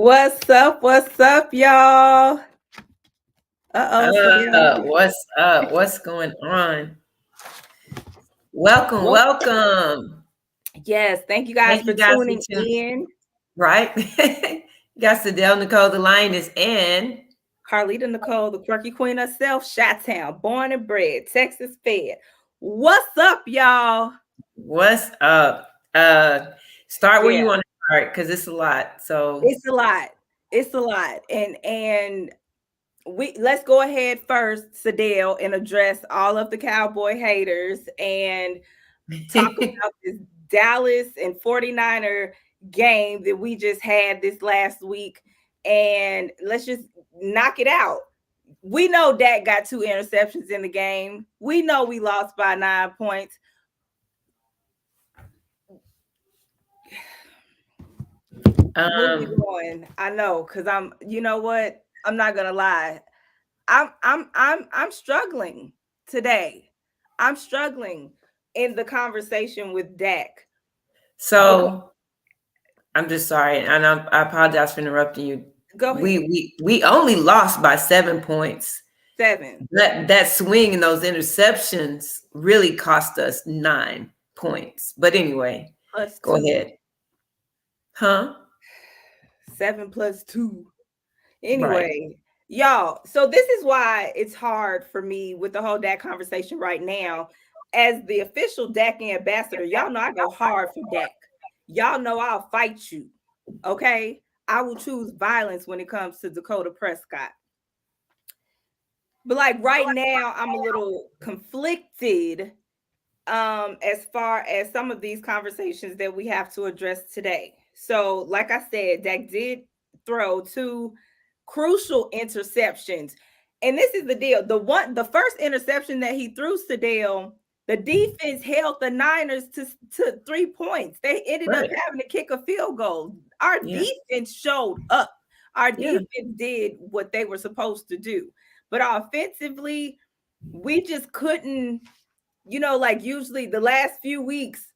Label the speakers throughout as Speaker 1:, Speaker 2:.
Speaker 1: What's up? What's up, y'all? Sadell.
Speaker 2: What's up? What's going on? Welcome,
Speaker 1: Well,
Speaker 2: welcome.
Speaker 1: yes, thank you guys
Speaker 2: Thank
Speaker 1: for
Speaker 2: you guys for
Speaker 1: tuning
Speaker 2: tuning.
Speaker 1: in.
Speaker 2: Right? You got Sadell Nicole, the lioness, and
Speaker 1: Carlita Nicole, the quirky queen herself, Chi-Town, born and bred, Texas fed. What's up, y'all?
Speaker 2: what's up? Uh, Start where
Speaker 1: Yeah,
Speaker 2: you want to start because it's a lot. So,
Speaker 1: it's a lot. It's a lot. And we let's go ahead first, Sadell, and address all of the Cowboy haters and talk about this Dallas and 49er game that we just had this last week. And let's just knock it out. We know Dak got 2 interceptions in the game. We know we lost by 9 points. Where we
Speaker 2: um,
Speaker 1: going? I know, because you know what? I'm not gonna lie. I'm struggling today. I'm struggling in the conversation with Dak. Okay,
Speaker 2: so I'm just sorry, and I apologize for interrupting you.
Speaker 1: go
Speaker 2: We
Speaker 1: ahead.
Speaker 2: we we only lost by 7 points.
Speaker 1: 7
Speaker 2: That swing and those interceptions really cost us 9 points. But anyway,
Speaker 1: plus
Speaker 2: go
Speaker 1: 2.
Speaker 2: ahead. Huh?
Speaker 1: 7 plus 2.
Speaker 2: Right.
Speaker 1: Anyway, y'all, so this is why it's hard for me with the whole Dak conversation right now. As the official Dak ambassador, y'all know I go hard for Dak. Y'all know I'll fight you. Okay. I will choose violence when it comes to Dakota Prescott. But like right now, I'm a little conflicted as far as some of these conversations that we have to address today. So, like I said, Dak did throw 2 crucial interceptions. And this is the deal. The first interception that he threw, Sadell, the defense held the Niners to 3 points. They ended up
Speaker 2: Right.
Speaker 1: having to kick a field goal. Our
Speaker 2: Yeah.
Speaker 1: defense showed up. Our
Speaker 2: Yeah.
Speaker 1: defense did what they were supposed to do. But offensively, we just couldn't, like usually the last few weeks,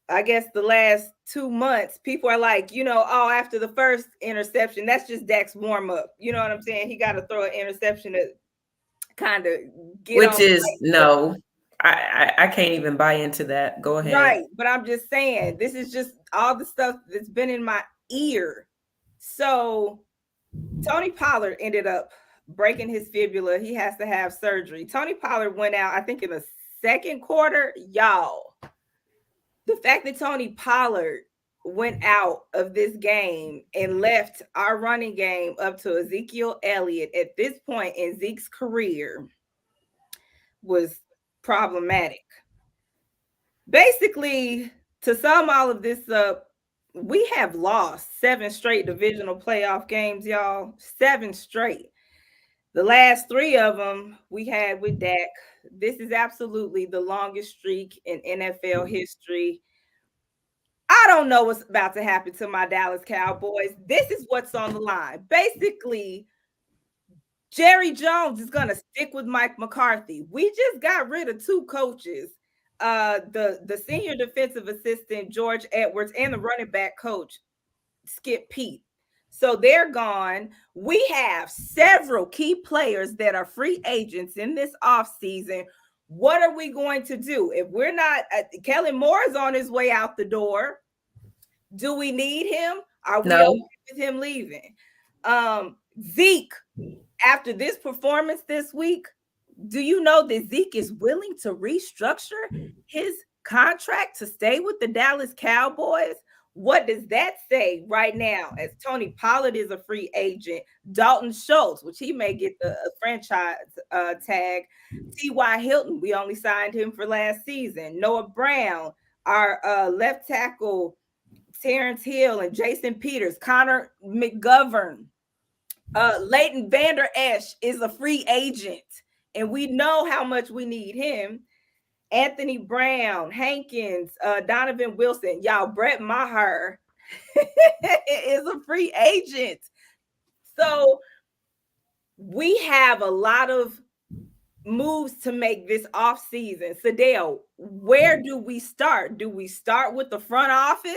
Speaker 1: I guess the last 2 months, people are like, oh, after the first interception, that's just Dak's warm up. You know what I'm saying? He got to throw an interception to kind of get
Speaker 2: Which
Speaker 1: on
Speaker 2: is
Speaker 1: play.
Speaker 2: no. I can't even buy into that. Go ahead.
Speaker 1: Right. But I'm just saying, this is just all the stuff that's been in my ear. So Tony Pollard ended up breaking his fibula. He has to have surgery. Tony Pollard went out, I think, in the second quarter. Y'all, the fact that Tony Pollard went out of this game and left our running game up to Ezekiel Elliott at this point in Zeke's career was problematic. Basically, to sum all of this up, we have lost 7 straight divisional playoff games, y'all. 7 straight. The last 3 of them we had with Dak. This is absolutely the longest streak in NFL history. I don't know what's about to happen to my Dallas Cowboys. This is what's on the line. Basically, Jerry Jones is going to stick with Mike McCarthy. We just got rid of 2 coaches, the senior defensive assistant George Edwards and the running back coach Skip Pete. So they're gone. We have several key players that are free agents in this offseason. What are we going to do? If we're not, Kellen Moore is on his way out the door. Do we need him? Are we
Speaker 2: No.
Speaker 1: okay with him leaving? Zeke, after this performance this week, do you know that Zeke is willing to restructure his contract to stay with the Dallas Cowboys? What does that say right now as Tony Pollard is a free agent? Dalton Schultz, which he may get the franchise tag. T.Y. Hilton, we only signed him for last season. Noah Brown, our left tackle, Terrence Hill and Jason Peters, Connor McGovern, Leighton Vander Esch is a free agent, and we know how much we need him. Anthony Brown, Hankins, Donovan Wilson, y'all, Brett Maher is a free agent. So we have a lot of moves to make this offseason. Sadell, where do we start? Do we start with the front office?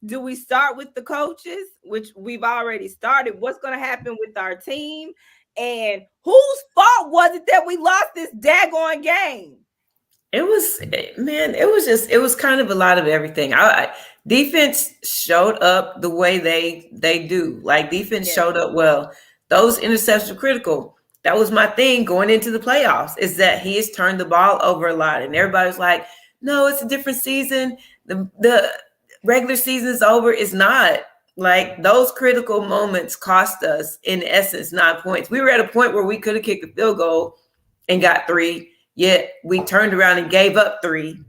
Speaker 1: Do we start with the coaches, which we've already started? What's going to happen with our team? And whose fault was it that we lost this daggone game?
Speaker 2: It was, man, it was kind of a lot of everything. Defense showed up the way they do. Like, defense
Speaker 1: Yes.
Speaker 2: showed up well. Those interceptions were critical. That was my thing going into the playoffs, is that he has turned the ball over a lot. And everybody's like, no, it's a different season. The regular season is over. It's not. Like, those critical moments cost us, in essence, 9 points. We were at a point where we could have kicked a field goal and got 3. Yet we turned around and gave up 3,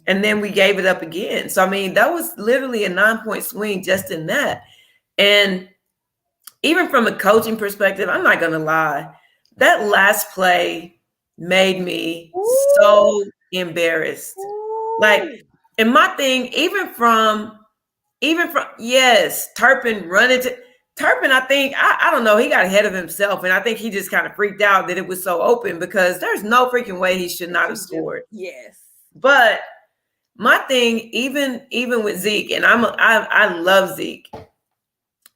Speaker 2: and then we gave it up again. So, I mean, that was literally a 9-point swing just in that. And even from a coaching perspective, I'm not going to lie, that last play made me so embarrassed. Like, and my thing, even from, yes, Turpin running to, Turpin, I think, I don't know, he got ahead of himself, and I think he just kind of freaked out that it was so open, because there's no freaking way he should not have scored.
Speaker 1: Yes.
Speaker 2: But my thing, even with Zeke, and I love Zeke,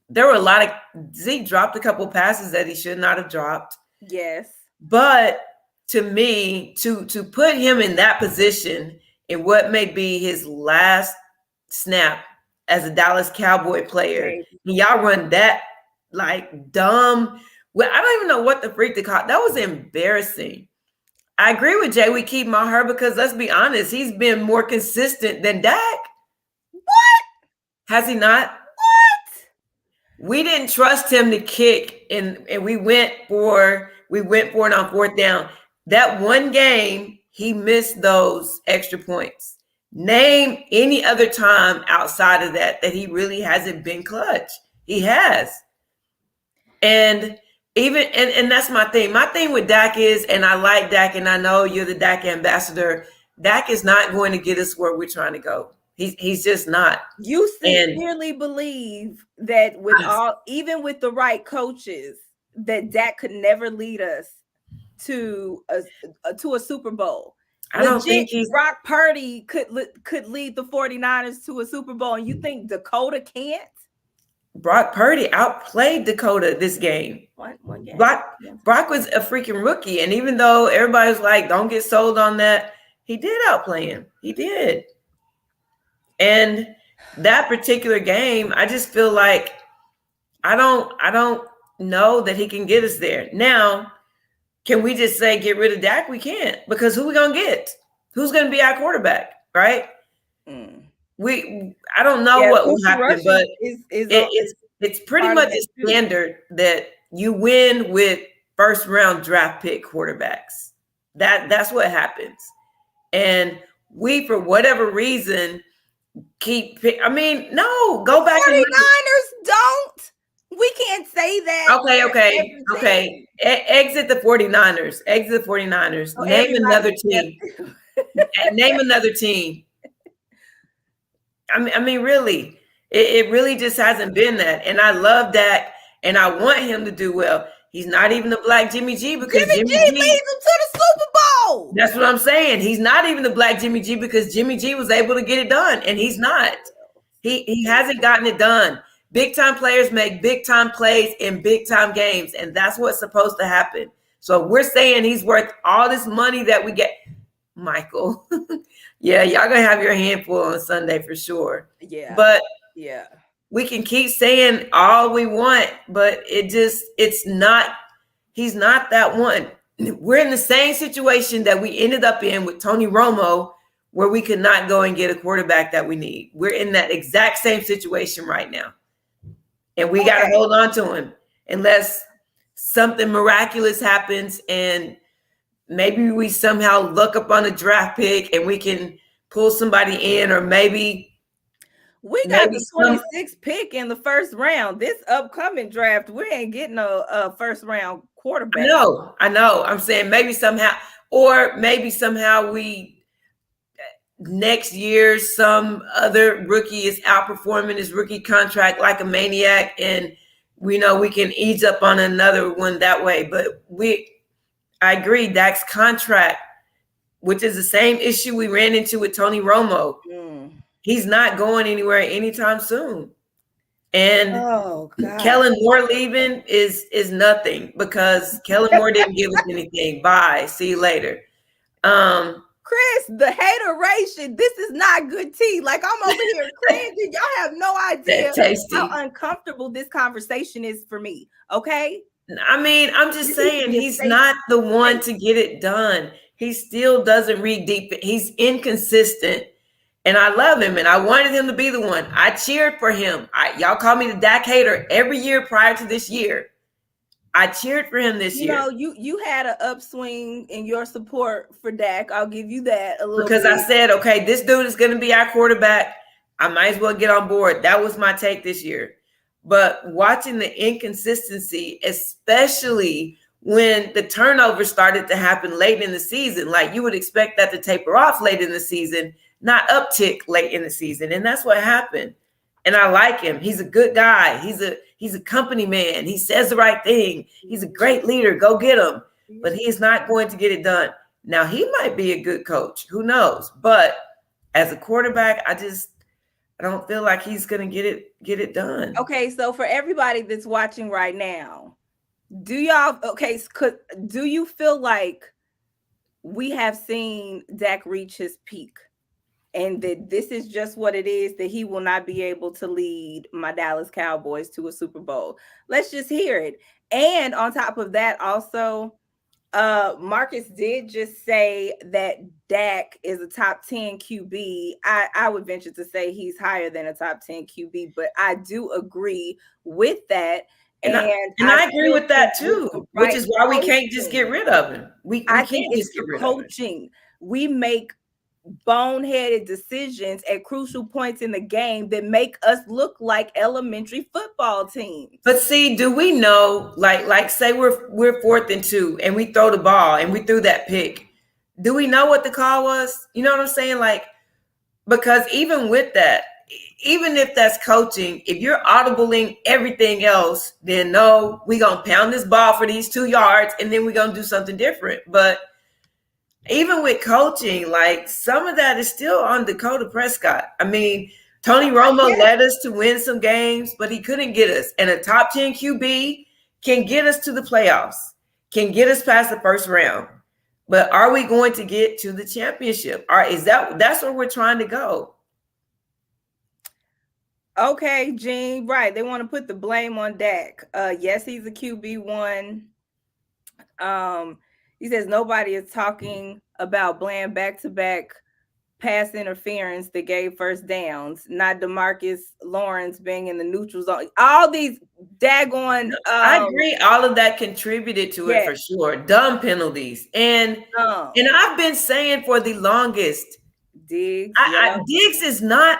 Speaker 2: there were a lot of, Zeke dropped a couple passes that he should not have dropped.
Speaker 1: Yes.
Speaker 2: But to me, to put him in that position in what may be his last snap as a Dallas Cowboy player, y'all run that like dumb. Well, I don't even know what the freak to call. That was embarrassing. I agree with Jay. We keep him on her because, let's be honest, he's been more consistent than Dak.
Speaker 1: What?
Speaker 2: Has he not?
Speaker 1: What?
Speaker 2: We didn't trust him to kick, and we went for it on 4th down. That one game, he missed those extra points. Name any other time outside of that he really hasn't been clutch. He has. And even, and that's my thing. My thing with Dak is, and I like Dak, and I know you're the Dak ambassador, Dak is not going to get us where we're trying to go. He's just not.
Speaker 1: You sincerely believe that even with the right coaches, that Dak could never lead us to a Super Bowl?
Speaker 2: I don't think
Speaker 1: Brock Purdy could lead the 49ers to a Super Bowl, and you think Dakota can't?
Speaker 2: Brock Purdy outplayed Dakota this game.
Speaker 1: One game.
Speaker 2: Brock was a freaking rookie, and even though everybody's like, don't get sold on that, he did outplay him. He did. And that particular game, I just feel like I don't know that he can get us there. Now, can we just say get rid of Dak? We can't, because who we gonna get? Who's gonna be our quarterback, right? I don't know what will happen, but it's pretty much a standard that you win with first round draft pick quarterbacks. That's what happens. And we, for whatever reason, go back.
Speaker 1: 49ers don't. We can't say that.
Speaker 2: Okay. Exit the 49ers.
Speaker 1: So
Speaker 2: name another team. Name another team. I mean, really, it really just hasn't been that. And I love Dak, and I want him to do well. He's not even the black Jimmy G, because Jimmy G
Speaker 1: leads him to the Super Bowl.
Speaker 2: That's what I'm saying. He's not even the black Jimmy G, because Jimmy G was able to get it done, and he's not. He hasn't gotten it done. Big time players make big time plays in big time games, and that's what's supposed to happen. So we're saying he's worth all this money that we get. Michael, yeah, y'all gonna have your handful on Sunday for sure.
Speaker 1: Yeah,
Speaker 2: but
Speaker 1: yeah,
Speaker 2: we can keep saying all we want, but it's not. He's not that one. We're in the same situation that we ended up in with Tony Romo, where we could not go and get a quarterback that we need. We're in that exact same situation right now. And we got to hold on to him unless something miraculous happens, and maybe we somehow look up on a draft pick and we can pull somebody in, or maybe
Speaker 1: we got the 26th pick in the first round. This upcoming draft, we ain't getting a first round quarterback.
Speaker 2: I know. I'm saying maybe somehow we next year some other rookie is outperforming his rookie contract like a maniac, and we know we can ease up on another one that way. But I agree, Dak's contract, which is the same issue we ran into with Tony Romo. he's not going anywhere anytime soon. And
Speaker 1: Oh God.
Speaker 2: Kellen Moore leaving is nothing because Kellen Moore didn't give us anything. Bye. See you later.
Speaker 1: Chris, the hateration, this is not good tea. Like, I'm over here cringing. Y'all have no idea
Speaker 2: That
Speaker 1: how
Speaker 2: tasty.
Speaker 1: uncomfortable this conversation is for me. Okay.
Speaker 2: I mean, I'm just
Speaker 1: This needs to
Speaker 2: saying
Speaker 1: be a
Speaker 2: he's
Speaker 1: safe
Speaker 2: not the one
Speaker 1: space.
Speaker 2: to get it done. He still doesn't read deep. He's inconsistent. And I love him and I wanted him to be the one. I cheered for him. Y'all call me the Dak hater every year prior to this year. I cheered for him this
Speaker 1: You
Speaker 2: year
Speaker 1: know, you had an upswing in your support for Dak. I'll give you that a little
Speaker 2: because I
Speaker 1: bit.
Speaker 2: said, okay, this dude is going to be our quarterback. I might as well get on board. That was my take this year. But watching the inconsistency, especially when the turnover started to happen late in the season, like you would expect that to taper off late in the season, not uptick late in the season. And that's what happened. And I like him. He's a good guy. He's a company man. He says the right thing. He's a great leader. Go get him. But he is not going to get it done. Now he might be a good coach. Who knows? But as a quarterback, I don't feel like he's gonna get it done.
Speaker 1: Okay, so for everybody that's watching right now, do you feel like we have seen Dak reach his peak and that this is just what it is, that he will not be able to lead my Dallas Cowboys to a Super Bowl? Let's just hear it. And on top of that, also, Marcus did just say that Dak is a top 10 QB. I would venture to say he's higher than a top 10 QB, but I do agree with that.
Speaker 2: And
Speaker 1: And
Speaker 2: I agree with that too, which is why we can't just get rid of him. We
Speaker 1: I
Speaker 2: can't
Speaker 1: think
Speaker 2: just
Speaker 1: it's
Speaker 2: get
Speaker 1: the
Speaker 2: rid of him.
Speaker 1: coaching. We make boneheaded decisions at crucial points in the game that make us look like elementary football teams.
Speaker 2: But see, do we know, like say we're 4th and 2 and we throw the ball and we threw that pick. Do we know what the call was? You know what I'm saying? Like, because even with that, even if that's coaching, if you're audibling everything else, then no, we're gonna pound this ball for these 2 yards and then we're gonna do something different. But even with coaching, like some of that is still on Dakota Prescott. I mean, Tony Romo led us to win some games, but he couldn't get us. And a top 10 QB can get us to the playoffs, can get us past the first round. But are we going to get to the championship? Or that's where we're trying to go?
Speaker 1: Okay, Gene, right. They want to put the blame on Dak. Yes, he's a QB1. He says nobody is talking about Bland back-to-back pass interference that gave first downs, not DeMarcus Lawrence being in the neutral zone. All these daggone
Speaker 2: I agree. All of that contributed to it for sure. Dumb penalties. And I've been saying for the longest, Diggs is not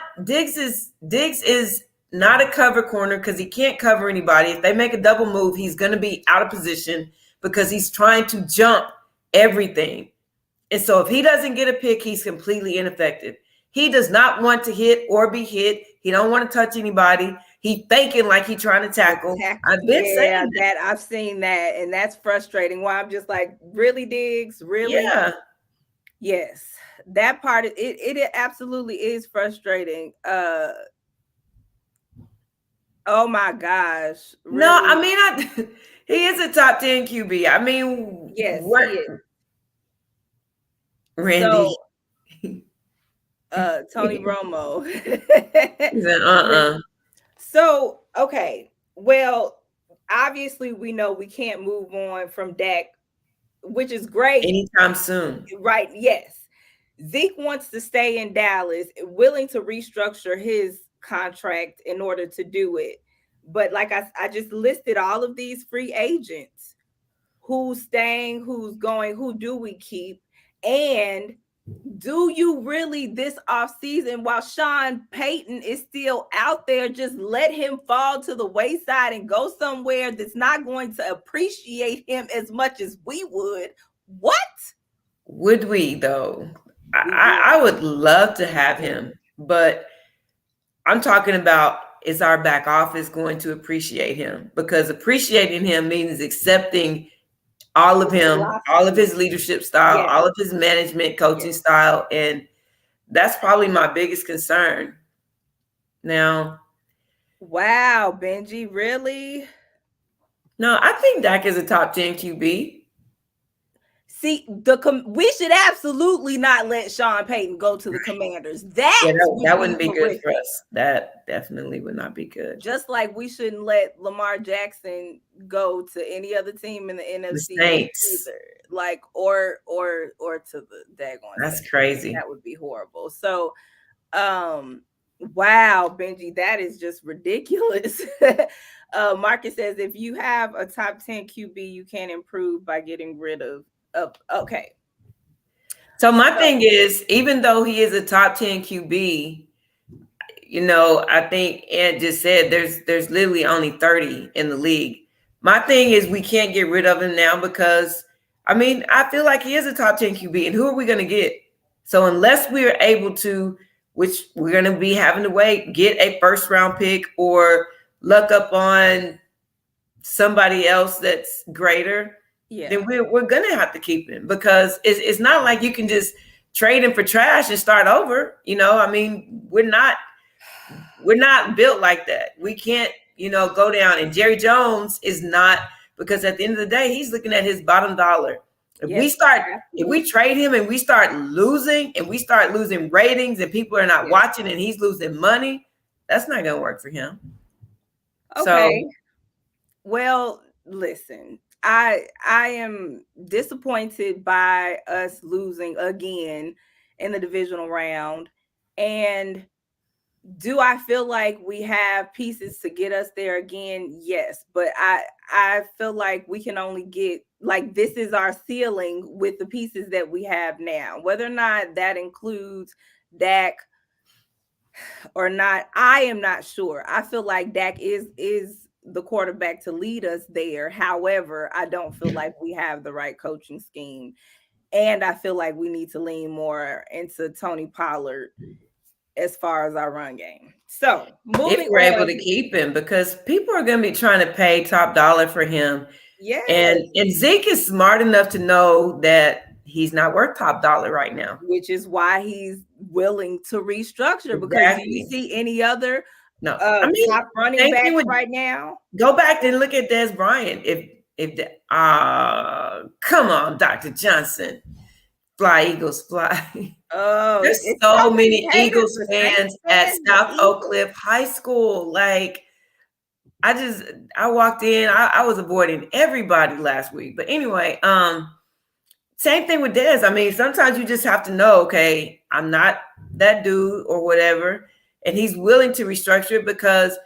Speaker 2: a cover corner because he can't cover anybody. If they make a double move, he's going to be out of position because he's trying to jump everything. And so if he doesn't get a pick, he's completely ineffective. He does not want to hit or be hit. He don't want to touch anybody. He thinking like he's trying to tackle. I've been saying
Speaker 1: that. I've seen that, and that's frustrating. Why I'm just like, really, Diggs? Really?
Speaker 2: Yeah.
Speaker 1: Yes. That part, it absolutely is frustrating. Oh my gosh.
Speaker 2: Really? No, I mean, he is a top 10 QB. I mean,
Speaker 1: yes,
Speaker 2: what?
Speaker 1: He is.
Speaker 2: Randy.
Speaker 1: So, Tony Romo.
Speaker 2: He said,
Speaker 1: So, okay. Well, obviously we know we can't move on from Dak, which is great.
Speaker 2: Anytime soon.
Speaker 1: Right. Yes. Zeke wants to stay in Dallas, willing to restructure his contract in order to do it. But like I just listed all of these free agents, who's staying, who's going, who do we keep? And do you really this offseason, while Sean Payton is still out there, just let him fall to the wayside and go somewhere that's not going to appreciate him as much as we would? What?
Speaker 2: Would we, though? I would love to have him, but I'm talking about, is our back office going to appreciate him? Because appreciating him means accepting all of him, all of his leadership style, all of his management, coaching style. And That's probably my biggest concern. Now,
Speaker 1: Wow, Benji, really?
Speaker 2: no, I think Dak is a top 10 QB.
Speaker 1: See, we should absolutely not let Sean Payton go to the Commanders.
Speaker 2: Yeah,
Speaker 1: That
Speaker 2: that
Speaker 1: would
Speaker 2: wouldn't
Speaker 1: be
Speaker 2: be good for
Speaker 1: horrific.
Speaker 2: us. That definitely would not be good.
Speaker 1: Just like we shouldn't let Lamar Jackson go to any other team in the
Speaker 2: The
Speaker 1: NFC East
Speaker 2: Saints.
Speaker 1: either. Like or to the daggone
Speaker 2: That's
Speaker 1: Saints.
Speaker 2: crazy.
Speaker 1: That would be horrible. So wow, Benji, that is just ridiculous. Marcus says if you have a top 10 QB, you can improve by getting rid of okay.
Speaker 2: So my
Speaker 1: So
Speaker 2: thing is, even though he is a top 10 QB, I think Ed just said there's literally only 30 in the league. My thing is we can't get rid of him now because I feel like he is a top 10 QB, and who are we gonna get? So unless we are able to, which we're gonna be having to wait, get a first round pick or luck up on somebody else that's greater,
Speaker 1: yeah.
Speaker 2: then we're gonna have to keep him because it's not like you can just trade him for trash and start over. We're not built like that. We can't, go down. And Jerry Jones is not, because at the end of the day, he's looking at his bottom dollar.
Speaker 1: Yes,
Speaker 2: If we trade him and we start losing ratings and people are not watching and he's losing money, that's not going to work for him.
Speaker 1: Okay. Well, listen, I am disappointed by us losing again in the divisional round. And do I feel like we have pieces to get us there again? Yes, but I feel like we can only get, like, this is our ceiling with the pieces that we have now. Whether or not that includes Dak or not, I am not sure. I feel like Dak is the quarterback to lead us there. However, I don't feel like we have the right coaching scheme. And I feel like we need to lean more into Tony Pollard as far as our run game. So
Speaker 2: if
Speaker 1: moving
Speaker 2: we're able
Speaker 1: on.
Speaker 2: to keep him, because people are going to be trying to pay top dollar for him.
Speaker 1: Yes.
Speaker 2: And Zeke is smart enough to know that he's not worth top dollar right now.
Speaker 1: Which is why he's willing to restructure. Exactly. Because do you see any other top running back right now?
Speaker 2: Go back and look at Des Bryant. Come on, Dr. Johnson. Fly, Eagles, fly.
Speaker 1: Oh,
Speaker 2: there's so many Eagles fans at South Oak Cliff High School. Like, I walked in, I was avoiding everybody last week. But anyway, same thing with Dez. Sometimes you just have to know, okay, I'm not that dude or whatever. And he's willing to restructure it because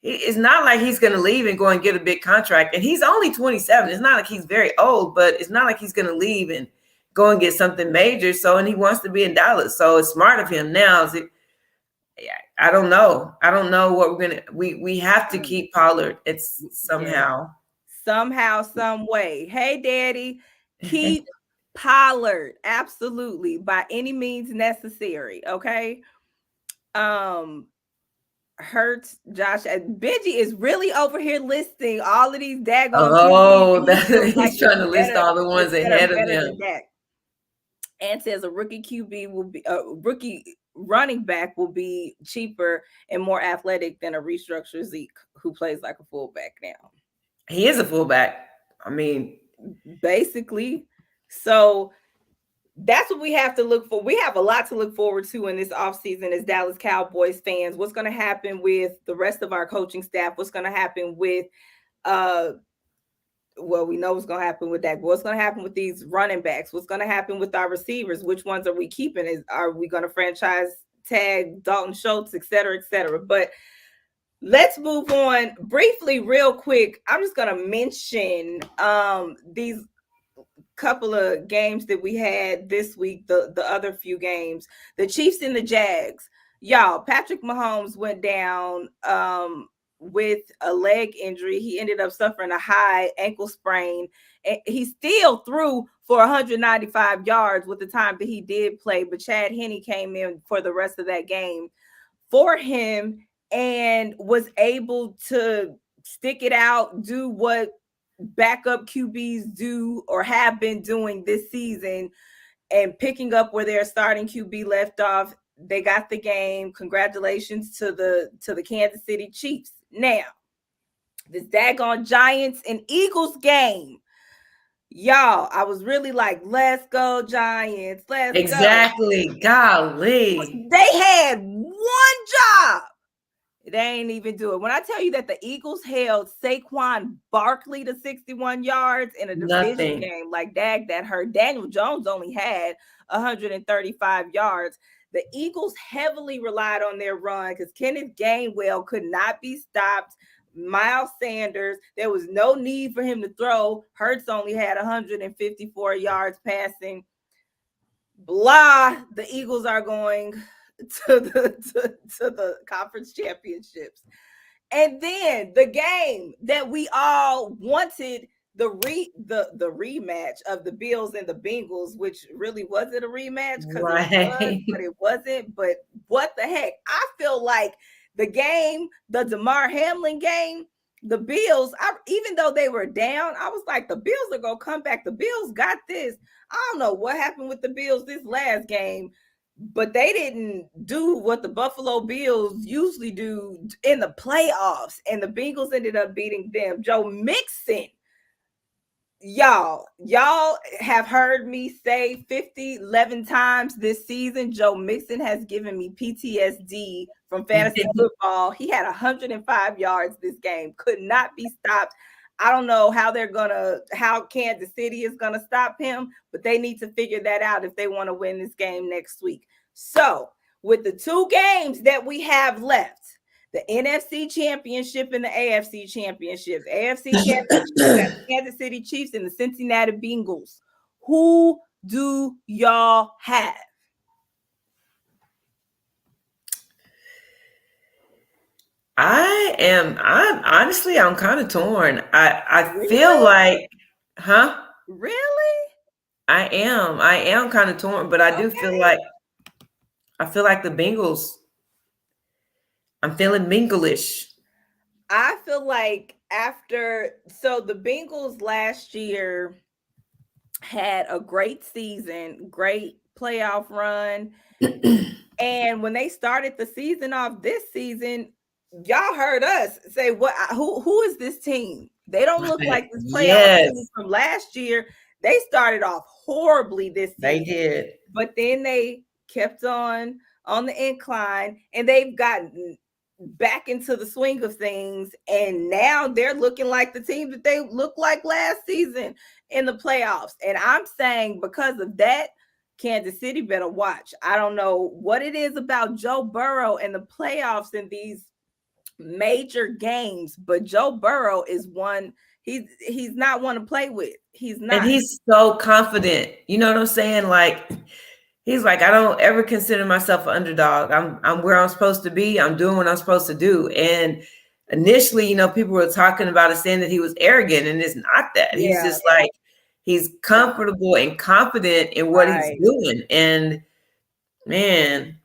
Speaker 2: it's not like he's going to leave and go and get a big contract. And he's only 27. It's not like he's very old, but it's not like he's going to leave and go and get something major. So, and he wants to be in Dallas. So it's smart of him now. I don't know. I don't know what we're going to, we have to keep Pollard. It's somehow.
Speaker 1: Somehow, some way. Hey, Daddy, keep Pollard. Absolutely. By any means necessary. Okay. Hurts, Josh. Benji is really over here listing all of these daggone.
Speaker 2: He's trying to list all the ones ahead of him.
Speaker 1: And says a rookie QB will be a rookie running back will be cheaper and more athletic than a restructured Zeke who plays like a fullback now.
Speaker 2: He is a fullback.
Speaker 1: Basically. So that's what we have to look for. We have a lot to look forward to in this offseason as Dallas Cowboys fans. What's going to happen with the rest of our coaching staff? What's going to happen with well, we know what's going to happen with that. What's going to happen with these running backs? What's going to happen with our receivers? Which ones are we keeping? Are we going to franchise tag Dalton Schultz, et cetera, et cetera? But let's move on briefly, real quick. I'm just going to mention these couple of games that we had this week, the other few games, the Chiefs and the Jags. Y'all, Patrick Mahomes went down with a leg injury. He ended up suffering a high ankle sprain. And he still threw for 195 yards with the time that he did play, but Chad Henne came in for the rest of that game for him and was able to stick it out, do what backup QBs do or have been doing this season, and picking up where their starting QB left off. they got the game. Congratulations to the Kansas City Chiefs. Now, this daggone Giants and Eagles game. Y'all, I was really like, let's go, Giants. Let's go.
Speaker 2: Exactly. Golly.
Speaker 1: They had one job. They ain't even do it. When I tell you that the Eagles held Saquon Barkley to 61 yards in a division
Speaker 2: Nothing.
Speaker 1: game, like that hurt. Daniel Jones only had 135 yards. The Eagles heavily relied on their run because Kenneth Gainwell could not be stopped. Miles Sanders, there was no need for him to throw. Hurts only had 154 yards passing. Blah, the Eagles are going to the conference championships. And then the game that we all wanted, the rematch of the Bills and the Bengals, which really wasn't a rematch because
Speaker 2: Right.
Speaker 1: it was, but it wasn't. But what the heck? I feel like the game, the DeMar Hamlin game, the Bills, even though they were down, I was like, the Bills are going to come back. The Bills got this. I don't know what happened with the Bills this last game, but they didn't do what the Buffalo Bills usually do in the playoffs, and the Bengals ended up beating them. Joe Mixon, y'all have heard me say 11 times this season, Joe Mixon has given me PTSD from fantasy football. He had 105 yards this game, could not be stopped. I don't know how Kansas City is gonna stop him, but they need to figure that out if they want to win this game next week. So with the two games that we have left, the NFC Championship and the AFC Championship. AFC Championship, the Kansas City Chiefs and the Cincinnati Bengals. Who do y'all have?
Speaker 2: I'm honestly, I'm kind of torn. I
Speaker 1: Really?
Speaker 2: feel like,
Speaker 1: Really?
Speaker 2: I am kind of torn, but I do feel like, the Bengals, I'm feeling Bengalish.
Speaker 1: I feel like so the Bengals last year had a great season, great playoff run. And when they started the season off this season, y'all heard us say, who is this team? They don't look like this playoff team from last year. They started off horribly this season.
Speaker 2: They did.
Speaker 1: But then they kept on the incline, and they've gotten back into the swing of things, and now they're looking like the team that they looked like last season in the playoffs. And I'm saying because of that, Kansas City better watch. I don't know what it is about Joe Burrow and the playoffs in these major games, but Joe Burrow is one. He's not one to play with. He's not.
Speaker 2: And he's so confident. You know what I'm saying? Like, he's like, I don't ever consider myself an underdog. I'm where I'm supposed to be. I'm doing what I'm supposed to do. And initially, people were talking about it, saying that he was arrogant, and it's not that. Yeah. He's just like, he's comfortable and confident in what he's doing. And man,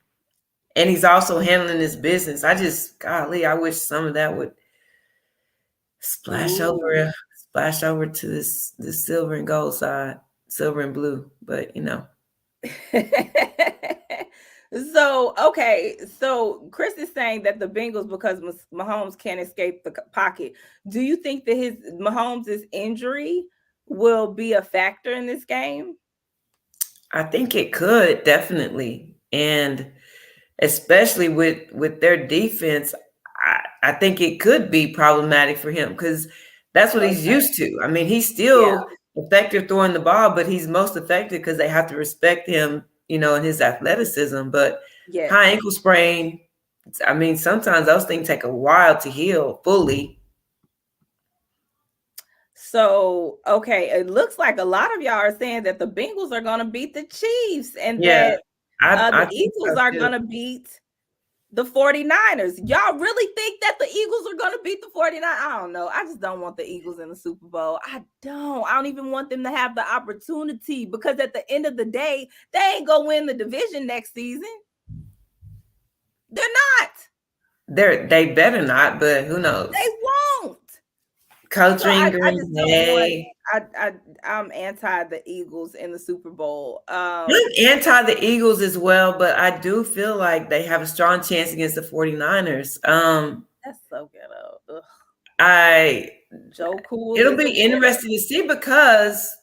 Speaker 2: and he's also handling his business. I wish some of that would splash over to this silver and gold side, silver and blue. But
Speaker 1: So Chris is saying that the Bengals, because Mahomes can't escape the pocket. Do you think that Mahomes' injury will be a factor in this game?
Speaker 2: I think it could, definitely. And especially with their defense, I think it could be problematic for him because that's what he's used to. I mean, he's still effective throwing the ball, but he's most effective because they have to respect him, and his athleticism. But high ankle sprain, I mean, sometimes those things take a while to heal fully.
Speaker 1: So, it looks like a lot of y'all are saying that the Bengals are going to beat the Chiefs and that the Eagles are going to beat the 49ers. Y'all really think that the Eagles are going to beat the 49ers? I don't know. I just don't want the Eagles in the Super Bowl. I don't even want them to have the opportunity, because at the end of the day, they ain't going to win the division next season. They're not.
Speaker 2: They better not, but who knows?
Speaker 1: They won't.
Speaker 2: Coach
Speaker 1: I'm anti the Eagles in the Super Bowl.
Speaker 2: I'm anti the Eagles as well, but I do feel like they have a strong chance against the 49ers.
Speaker 1: That's so ghetto. Ugh.
Speaker 2: I
Speaker 1: Joe Cool
Speaker 2: It'll
Speaker 1: is a
Speaker 2: be
Speaker 1: winner.
Speaker 2: interesting to see because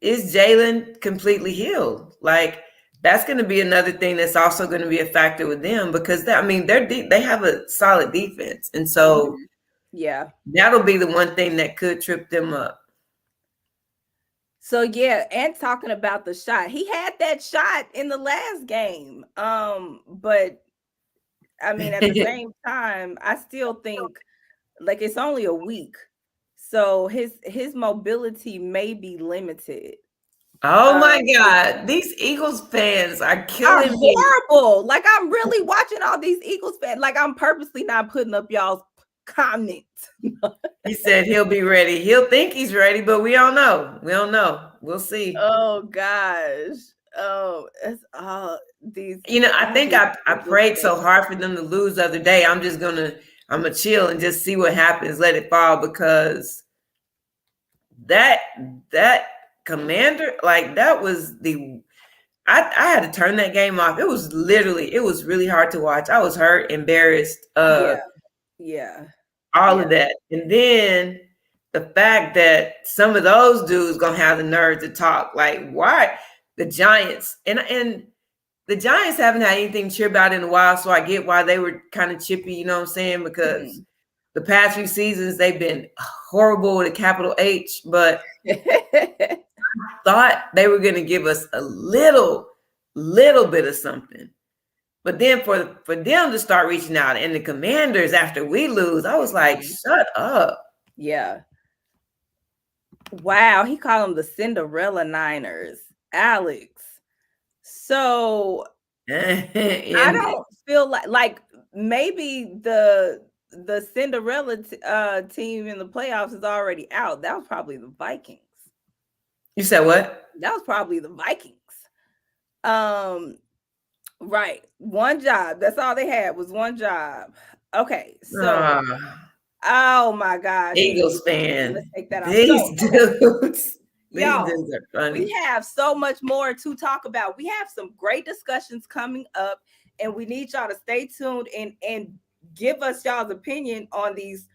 Speaker 2: is Jalen completely healed? Like that's going to be another thing that's also going to be a factor with them because I mean they have a solid defense, and so
Speaker 1: Yeah.
Speaker 2: that'll be the one thing that could trip them up.
Speaker 1: So yeah, and talking about the shot, he had that shot in the last game. But I mean, at the same time, I still think like it's only a week, so his mobility may be limited.
Speaker 2: Oh my
Speaker 1: With
Speaker 2: God, these Eagles fans are
Speaker 1: are
Speaker 2: killing me.
Speaker 1: horrible. Like I'm really watching all these Eagles fans. Like I'm purposely not putting up y'all's comments.
Speaker 2: He said he'll be ready. He'll think he's ready, but we don't know. We don't know. We'll see.
Speaker 1: Oh gosh. Oh, it's all these
Speaker 2: You know, I
Speaker 1: all
Speaker 2: think
Speaker 1: these
Speaker 2: I
Speaker 1: Eagles
Speaker 2: prayed so
Speaker 1: fans.
Speaker 2: hard for them to lose the other day. I'm gonna chill and just see what happens. Let it fall because that that commander, like that was the I had to turn that game off. It was really hard to watch. I was hurt, embarrassed,
Speaker 1: Yeah, yeah,
Speaker 2: all
Speaker 1: yeah.
Speaker 2: of that. And then the fact that some of those dudes gonna have the nerve to talk. Like, why the Giants and the Giants haven't had anything to cheer about in a while, so I get why they were kind of chippy, you know what I'm saying? Because the past few seasons they've been horrible with a capital H, but thought they were gonna give us a little bit of something. But then for them to start reaching out and the Commanders after we lose, I was like, shut up.
Speaker 1: Yeah. Wow, he called them the Cinderella Niners, Alex. So I
Speaker 2: And
Speaker 1: don't feel like maybe the Cinderella team in the playoffs is already out. That was probably the Vikings.
Speaker 2: you said what?
Speaker 1: That was probably the Vikings. Right. One job. That's all they had was one job. Okay. So, oh my gosh.
Speaker 2: Eagles
Speaker 1: Let's
Speaker 2: fan.
Speaker 1: take that off. So,
Speaker 2: These
Speaker 1: okay.
Speaker 2: dudes. These
Speaker 1: Y'all,
Speaker 2: dudes are funny.
Speaker 1: we have so much more to talk about. We have some great discussions coming up, and we need y'all to stay tuned and give us y'all's opinion on these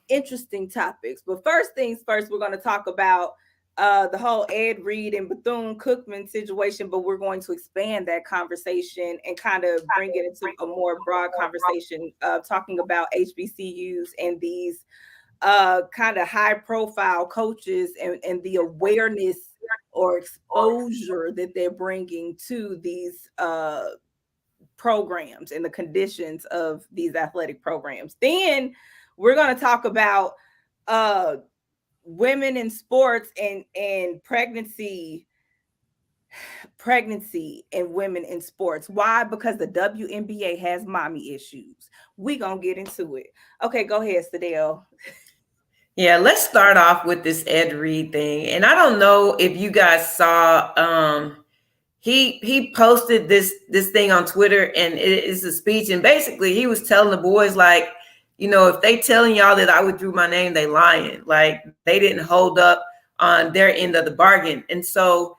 Speaker 1: interesting topics. But first things first, we're going to talk about the whole Ed Reed and Bethune-Cookman situation, but we're going to expand that conversation and kind of bring it into a more broad conversation talking about HBCUs and these kind of high profile coaches and the awareness or exposure that they're bringing to these programs and the conditions of these athletic programs. Then we're going to talk about women in sports and pregnancy and women in sports. Why? Because the WNBA has mommy issues. We gonna get into it. Okay, go ahead, Sadell.
Speaker 2: Yeah, let's start off with this Ed Reed thing. And I don't know if you guys saw he posted this thing on Twitter, and it is a speech, and basically he was telling the boys, like, you know, if they telling y'all that I withdrew my name, they lying. Like they didn't hold up on their end of the bargain. And so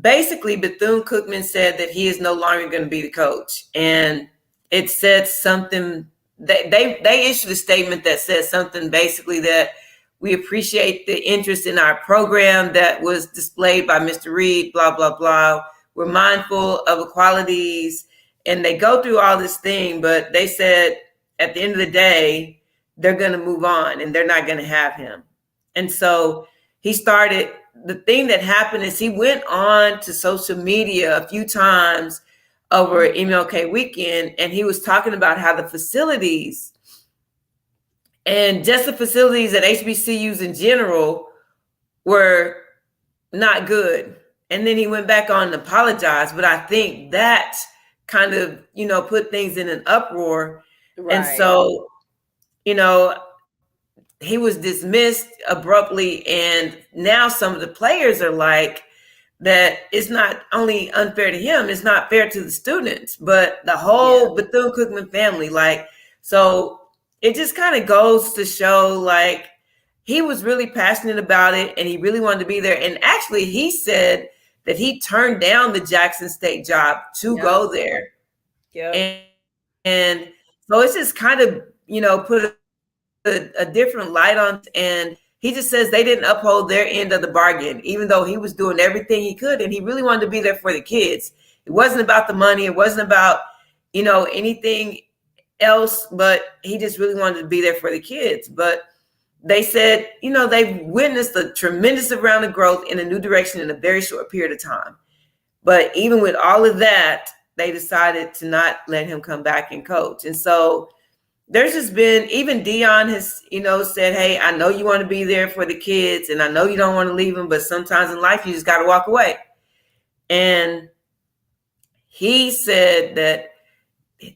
Speaker 2: basically Bethune-Cookman said that he is no longer going to be the coach. And it said something, they issued a statement that said something basically that we appreciate the interest in our program that was displayed by Mr. Reed, blah, blah, blah. We're mindful of equalities. And they go through all this thing, but they said at the end of the day, they're going to move on and they're not going to have him. And so the thing that happened is he went on to social media a few times over MLK weekend, and he was talking about how the facilities and just the facilities at HBCUs in general were not good. And then he went back on and apologized. But I think that kind of, you know, put things in an uproar. Right. And so, you know, he was dismissed abruptly. And now some of the players are like, that it's not only unfair to him, it's not fair to the students, but the whole Bethune-Cookman family. Like, so it just kind of goes to show, like, he was really passionate about it and he really wanted to be there. And actually, he said that he turned down the Jackson State job to
Speaker 1: Yep.
Speaker 2: go there.
Speaker 1: Yep.
Speaker 2: And so it's just kind of, put a different light on things. And he just says they didn't uphold their end of the bargain, even though he was doing everything he could. And he really wanted to be there for the kids. It wasn't about the money. It wasn't about, anything else, but he just really wanted to be there for the kids. But they said, they've witnessed a tremendous amount of growth in a new direction in a very short period of time. But even with all of that, they decided to not let him come back and coach. And so there's just been, even Dion has, said, hey, I know you want to be there for the kids and I know you don't want to leave them, but sometimes in life you just got to walk away. And he said that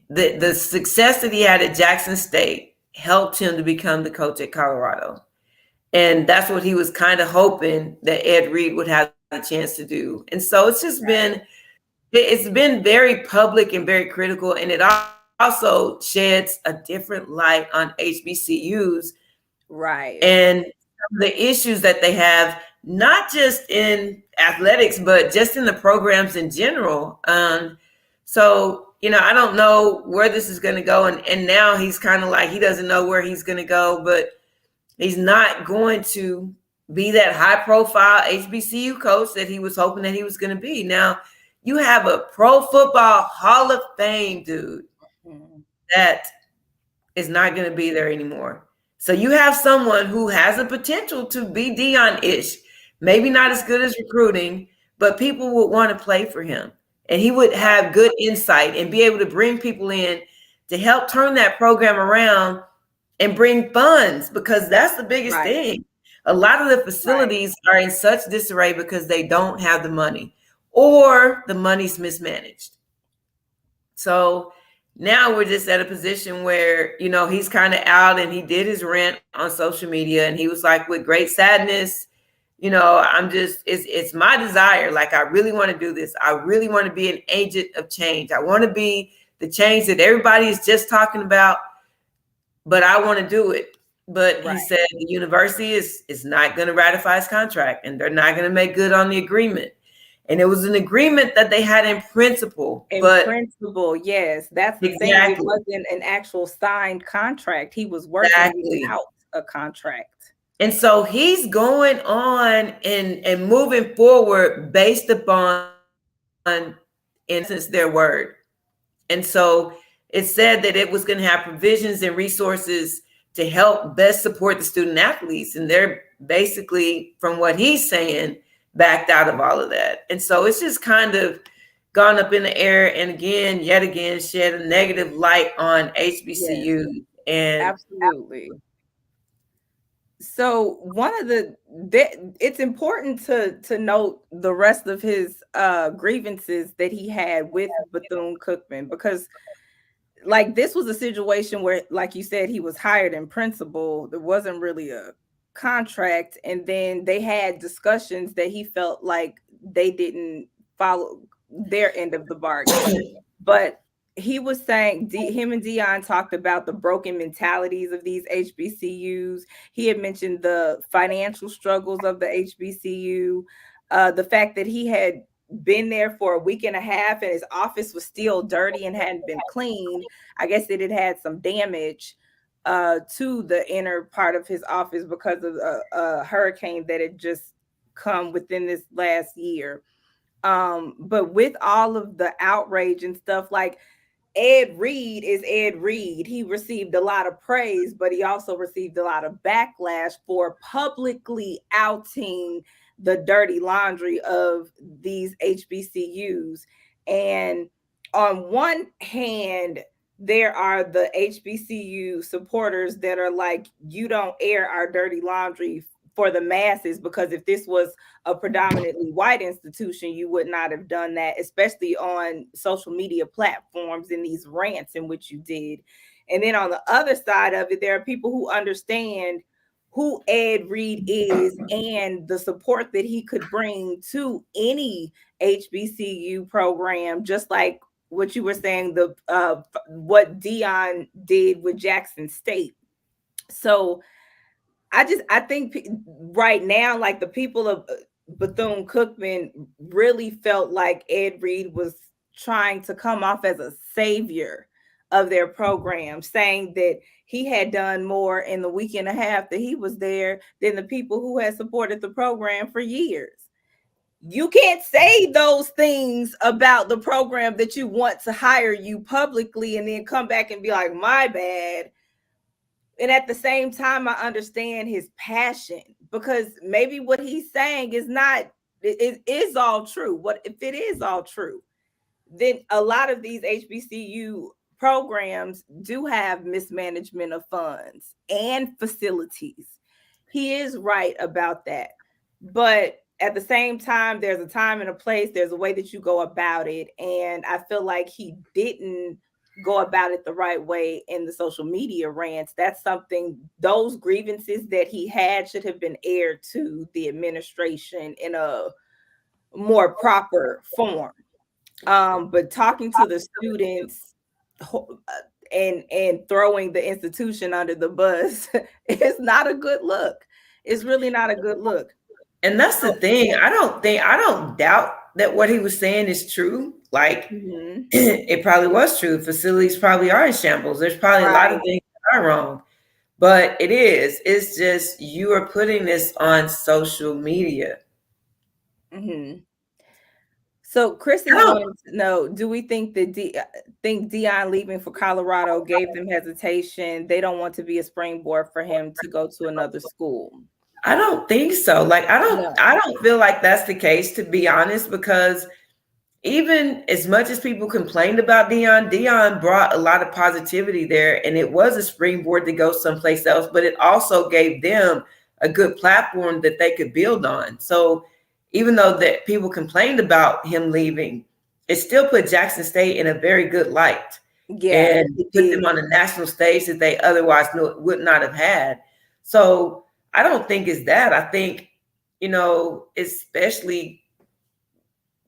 Speaker 2: the success that he had at Jackson State helped him to become the coach at Colorado. And that's what he was kind of hoping that Ed Reed would have the chance to do. And so it's just it's been very public and very critical. And it also sheds a different light on HBCUs.
Speaker 1: Right.
Speaker 2: And the issues that they have, not just in athletics, but just in the programs in general. So, I don't know where this is going to go. And now he's kind of like, he doesn't know where he's going to go, but he's not going to be that high profile HBCU coach that he was hoping that he was going to be. Now, you have a Pro Football Hall of Fame dude that is not going to be there anymore. So you have someone who has the potential to be Dion-ish, maybe not as good as recruiting, but people would want to play for him. And he would have good insight and be able to bring people in to help turn that program around and bring funds, because that's the biggest thing. A lot of the facilities are in such disarray because they don't have the money or the money's mismanaged. So now we're just at a position where, he's kind of out, and he did his rant on social media, and he was like, with great sadness, it's my desire. Like, I really want to do this. I really want to be an agent of change. I want to be the change that everybody is just talking about, but I want to do it. But he said the university is not going to ratify his contract, and they're not going to make good on the agreement. And it was an agreement that they had in principle.
Speaker 1: Principle, yes. That's the thing. It wasn't an actual signed contract. He was working without a contract.
Speaker 2: And so he's going on and moving forward based upon, in essence, their word. And so it said that it was going to have provisions and resources to help best support the student athletes. And they're basically, from what he's saying, backed out of all of that. And so it's just kind of gone up in the air, and yet again, shed a negative light on HBCU.
Speaker 1: Yes,
Speaker 2: and
Speaker 1: absolutely. So it's important to note the rest of his grievances that he had with Bethune-Cookman, because like this was a situation where, like you said, he was hired in principle. There wasn't really a contract, and then they had discussions that he felt like they didn't follow their end of the bargain. But he was saying him and Dion talked about the broken mentalities of these HBCUs. He had mentioned the financial struggles of the HBCU, the fact that he had been there for a week and a half and his office was still dirty and hadn't been cleaned. I guess it had some damage to the inner part of his office because of a hurricane that had just come within this last year. But with all of the outrage and stuff, like Ed Reed is Ed Reed. He received a lot of praise, but he also received a lot of backlash for publicly outing the dirty laundry of these HBCUs. And on one hand, there are the HBCU supporters that are like, you don't air our dirty laundry for the masses, because if this was a predominantly white institution, you would not have done that, especially on social media platforms in these rants in which you did. And then on the other side of it, there are people who understand who Ed Reed is and the support that he could bring to any HBCU program, just like what you were saying, what Dion did with Jackson State. So I think right now, like the people of Bethune Cookman really felt like Ed Reed was trying to come off as a savior of their program, saying that he had done more in the week and a half that he was there than the people who had supported the program for years. You can't say those things about the program that you want to hire you publicly and then come back and be like, my bad. And at the same time, I understand his passion, because maybe what he's saying is not, it is all true. What if it is all true? Then a lot of these HBCU programs do have mismanagement of funds and facilities. He is right about that. But at the same time, there's a time and a place, there's a way that you go about it. And I feel like he didn't go about it the right way in the social media rants. That's something, those grievances that he had should have been aired to the administration in a more proper form. But talking to the students and throwing the institution under the bus is not a good look. It's really not a good look.
Speaker 2: And that's the
Speaker 1: So,
Speaker 2: thing. I don't doubt that what he was saying is true. Like
Speaker 1: mhm,
Speaker 2: it probably was true. Facilities probably are in shambles. There's probably a lot of
Speaker 1: right.
Speaker 2: things that are wrong. But it is. It's just you are putting this on social media.
Speaker 1: Hmm. So Chris
Speaker 2: I
Speaker 1: is
Speaker 2: don't
Speaker 1: wanting to know: do we think that think Dion leaving for Colorado gave them hesitation? They don't want to be a springboard for him to go to another school.
Speaker 2: I don't think so. Like
Speaker 1: No.
Speaker 2: I don't feel like that's the case, to be honest, because even as much as people complained about Dion brought a lot of positivity there, and it was a springboard to go someplace else, but it also gave them a good platform that they could build on. So even though that people complained about him leaving, it still put Jackson State in a very good light
Speaker 1: Yeah,
Speaker 2: and
Speaker 1: it
Speaker 2: put them
Speaker 1: did.
Speaker 2: on a national stage that they otherwise would not have had. So I don't think it's that. I think, especially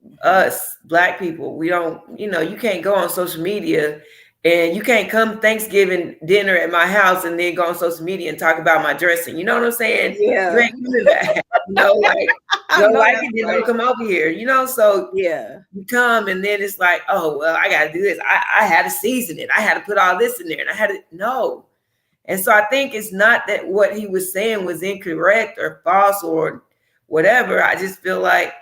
Speaker 1: Mhm.
Speaker 2: us black people, we don't, you can't go on social media and you can't come Thanksgiving dinner at my house and then go on social media and talk about my dressing. You know what I'm saying? You
Speaker 1: Yeah,
Speaker 2: ain't doing that. Like,
Speaker 1: I
Speaker 2: you don't
Speaker 1: know
Speaker 2: like
Speaker 1: that's
Speaker 2: it, then don't
Speaker 1: right.
Speaker 2: come over here. So
Speaker 1: Yeah.
Speaker 2: you come and then it's like, oh well, I gotta do this. I had to season it. I had to put all this in there and I had to no. And so I think it's not that what he was saying was incorrect or false or whatever. I just feel like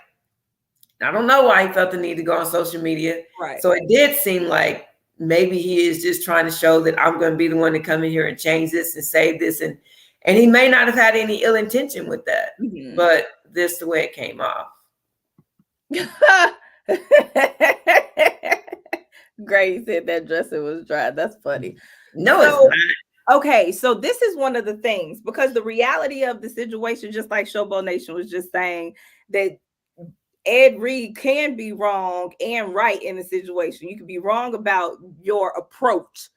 Speaker 2: I don't know why he felt the need to go on social media.
Speaker 1: Right.
Speaker 2: So it did seem like maybe he is just trying to show that I'm going to be the one to come in here and change this and save this, and he may not have had any ill intention with that,
Speaker 1: Mhm.
Speaker 2: but this the way it came off.
Speaker 1: Grace said that dressing was dry. That's funny.
Speaker 2: No, it's
Speaker 1: So,
Speaker 2: not.
Speaker 1: okay, so this is one of the things, because the reality of the situation, just like Showboat Nation was just saying, that Ed Reed can be wrong and right in the situation. You can be wrong about your approach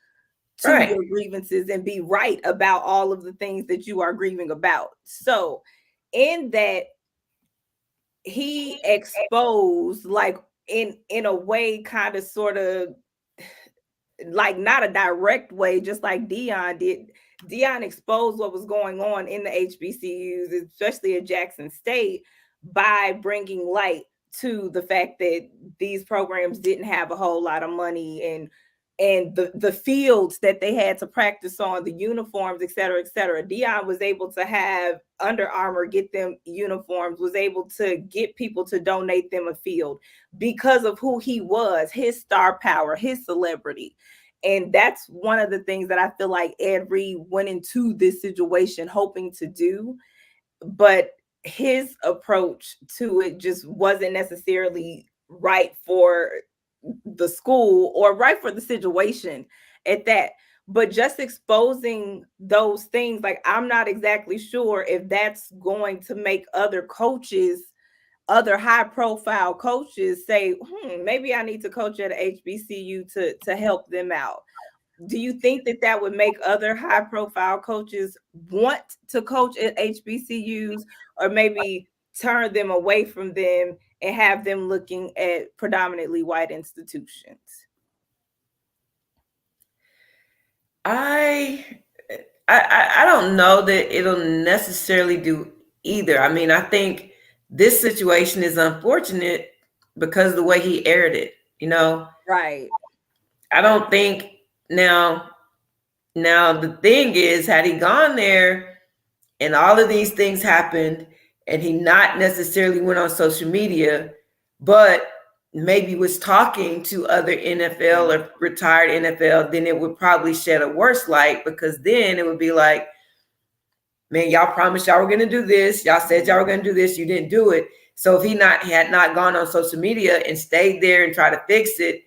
Speaker 1: to
Speaker 2: Right.
Speaker 1: your grievances and be right about all of the things that you are grieving about. So, in that, he exposed, like, in a way, kind of sort of, like, not a direct way, just like Dion did. Dion exposed what was going on in the HBCUs, especially at Jackson State, by bringing light to the fact that these programs didn't have a whole lot of money, and the fields that they had to practice on, the uniforms, et cetera, et cetera. Dion was able to have Under Armour get them uniforms, was able to get people to donate them a field because of who he was, his star power, his celebrity. And that's one of the things that I feel like Ed Reed went into this situation hoping to do. But his approach to it just wasn't necessarily right for the school or right for the situation at that. But just exposing those things, like, I'm not exactly sure if that's going to make other coaches, other high profile coaches say, maybe I need to coach at a HBCU to help them out. Do you think that that would make other high profile coaches want to coach at HBCUs, or maybe turn them away from them and have them looking at predominantly white institutions?
Speaker 2: I I don't know that it'll necessarily do either. I mean, I think this situation is unfortunate because of the way he aired it. You know,
Speaker 1: Right.
Speaker 2: I don't think now. Now the thing is, had he gone there and all of these things happened, and he not necessarily went on social media, but maybe was talking to other NFL or retired NFL, then it would probably shed a worse light, because then it would be like, man, y'all promised y'all were gonna do this. Y'all said y'all were gonna do this. You didn't do it. So if he had not gone on social media and stayed there and tried to fix it,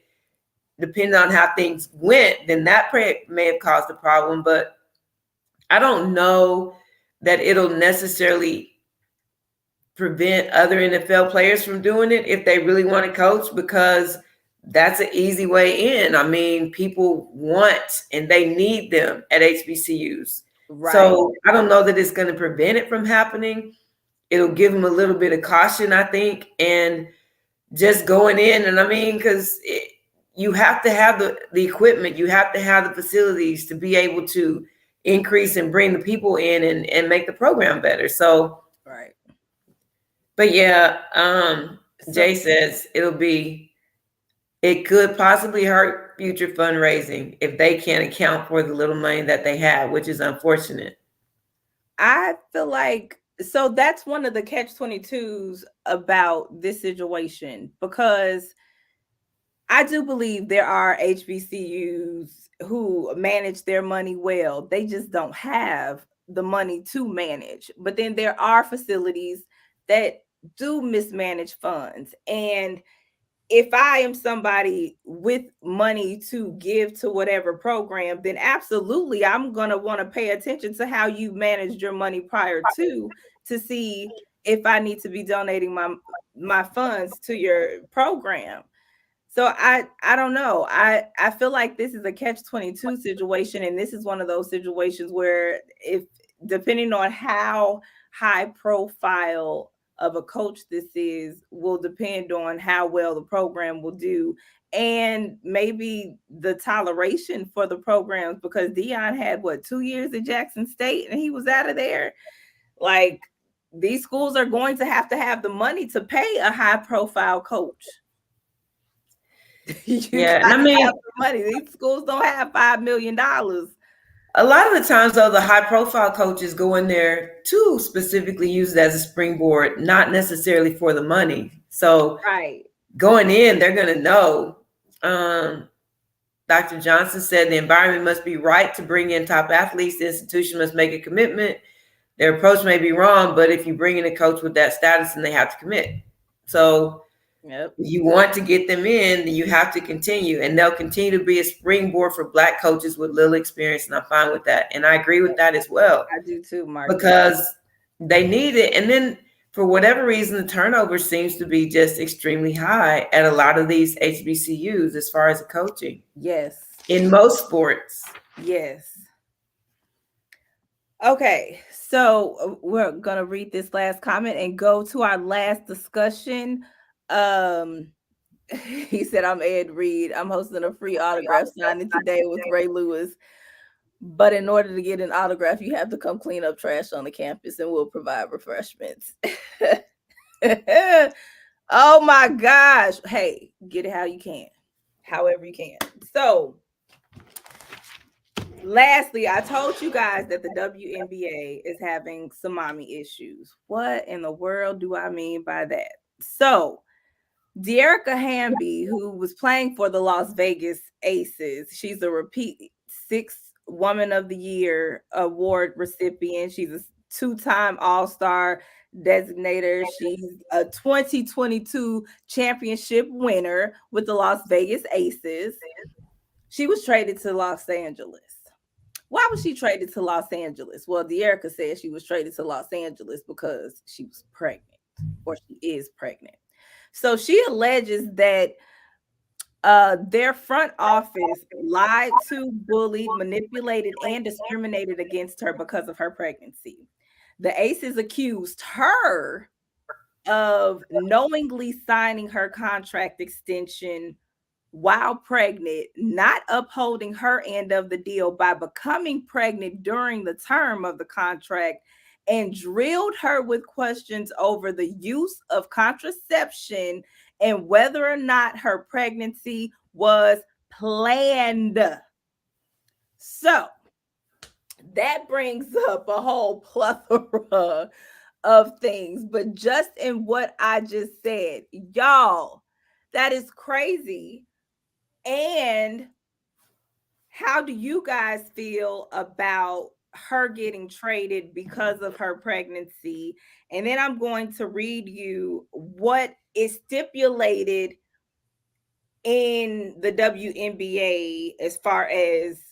Speaker 2: depending on how things went, then that may have caused the problem. But I don't know that it'll necessarily prevent other NFL players from doing it if they really want to coach, because that's an easy way in. I mean, people want and they need them at HBCUs.
Speaker 1: Right.
Speaker 2: So I don't know that it's going to prevent it from happening. It'll give them a little bit of caution, I think, and just going in. And I mean, because you have to have the equipment, you have to have the facilities to be able to increase and bring the people in and make the program better. So,
Speaker 1: right.
Speaker 2: But yeah, Jay says it could possibly hurt future fundraising if they can't account for the little money that they have, which is unfortunate.
Speaker 1: I feel like, so that's one of the catch-22s about this situation, because I do believe there are HBCUs who manage their money well. They just don't have the money to manage. But then there are facilities that do mismanage funds. And if I am somebody with money to give to whatever program, then absolutely I'm going to want to pay attention to how you managed your money prior to see if I need to be donating my funds to your program. So I don't know. I feel like this is a catch-22 situation, and this is one of those situations where, if depending on how high profile of a coach this is, will depend on how well the program will do, and maybe the toleration for the programs, because Dion had what, 2 years at Jackson State and he was out of there. Like, these schools are going to have the money to pay a high profile coach.
Speaker 2: Yeah, and I mean,
Speaker 1: have the money. These schools don't have $5 million.
Speaker 2: A lot of the times, though, the high profile coaches go in there to specifically use it as a springboard, not necessarily for the money. So,
Speaker 1: right,
Speaker 2: going in, they're going to know. Dr. Johnson said the environment must be right to bring in top athletes. The institution must make a commitment. Their approach may be wrong, but if you bring in a coach with that status, then they have to commit. So,
Speaker 1: yep,
Speaker 2: you want to get them in, you have to continue, and they'll continue to be a springboard for Black coaches with little experience, and I'm fine with that. And I agree with that as well.
Speaker 1: I do too, Mark.
Speaker 2: Because they need it. And then for whatever reason, the turnover seems to be just extremely high at a lot of these HBCUs as far as the coaching.
Speaker 1: Yes.
Speaker 2: In most sports.
Speaker 1: Yes. Okay, so we're gonna read this last comment and go to our last discussion. He said, I'm Ed Reed. I'm hosting a free autograph signing today with Ray Lewis. But in order to get an autograph, you have to come clean up trash on the campus, and we'll provide refreshments. Oh my gosh. Hey, get it how you can, however you can. So, lastly, I told you guys that the WNBA is having some mommy issues. What in the world do I mean by that? So, Dearica Hamby, who was playing for the Las Vegas Aces, she's a repeat 6th Woman of the Year award recipient. She's a 2-time All-Star designator. She's a 2022 championship winner with the Las Vegas Aces. She was traded to Los Angeles. Why was she traded to Los Angeles? Well, Dearica said she was traded to Los Angeles because she was pregnant, or she is pregnant. So she alleges that their front office lied to, bullied, manipulated, and discriminated against her because of her pregnancy. The Aces accused her of knowingly signing her contract extension while pregnant, not upholding her end of the deal by becoming pregnant during the term of the contract, and drilled her with questions over the use of contraception and whether or not her pregnancy was planned. So that brings up a whole plethora of things. But just in what I just said, y'all, that is crazy. And how do you guys feel about her getting traded because of her pregnancy? And then I'm going to read you what is stipulated in the WNBA as far as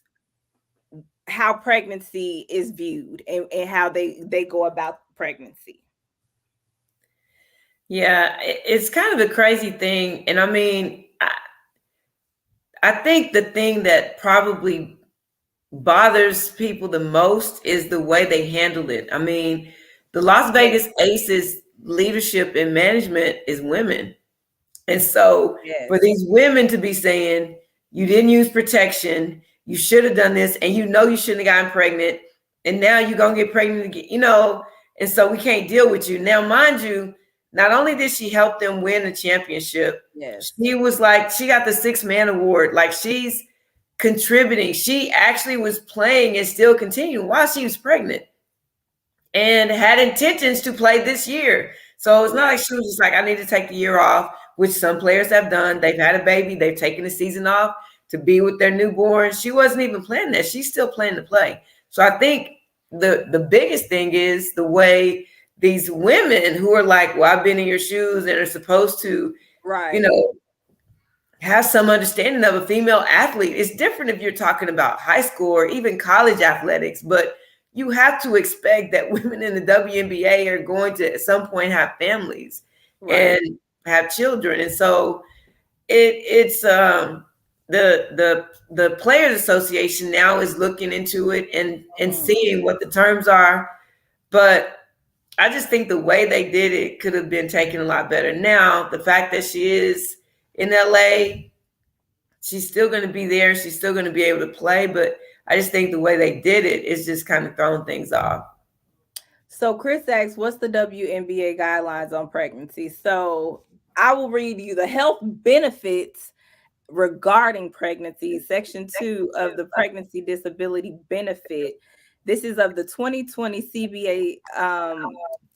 Speaker 1: how pregnancy is viewed, and how they go about pregnancy.
Speaker 2: Yeah, it's kind of a crazy thing. And I mean, I think the thing that probably bothers people the most is the way they handled it. I mean, the Las
Speaker 1: Yes,
Speaker 2: Vegas Aces leadership and management is women. And so for
Speaker 1: yes,
Speaker 2: these women to be saying, you didn't use protection, you should have done this, and you know you shouldn't have gotten pregnant, and now you're going to get pregnant again, and so we can't deal with you. Now, mind you, not only did she help them win the championship,
Speaker 1: yes,
Speaker 2: she was like, she got the six-man award. Like, she's contributing. She actually was playing and still continuing while she was pregnant and had intentions to play this year. So it's not
Speaker 1: right,
Speaker 2: like she was just like, I need to take the year off, which some players have done. They've had a baby, they've taken the season off to be with their newborn. She wasn't even planning that. She's still planning to play. So I think the biggest thing is the way these women who are like, well, I've been in your shoes and are supposed to, you
Speaker 1: right,
Speaker 2: know, have some understanding of a female athlete. It's different if you're talking about high school or even college athletics, but you have to expect that women in the WNBA are going to at some point have families and
Speaker 1: right.
Speaker 2: have children. And so it's the Players Association now is looking into it and
Speaker 1: Mm.
Speaker 2: seeing what the terms are. But I just think the way they did it could have been taken a lot better. Now, the fact that she is in LA, she's still going to be there. She's still going to be able to play. But I just think the way they did it is just kind of throwing things off.
Speaker 1: So Chris asks, what's the WNBA guidelines on pregnancy? So I will read you the health benefits regarding pregnancy, section 2 of the pregnancy disability benefit. This is of the 2020 CBA,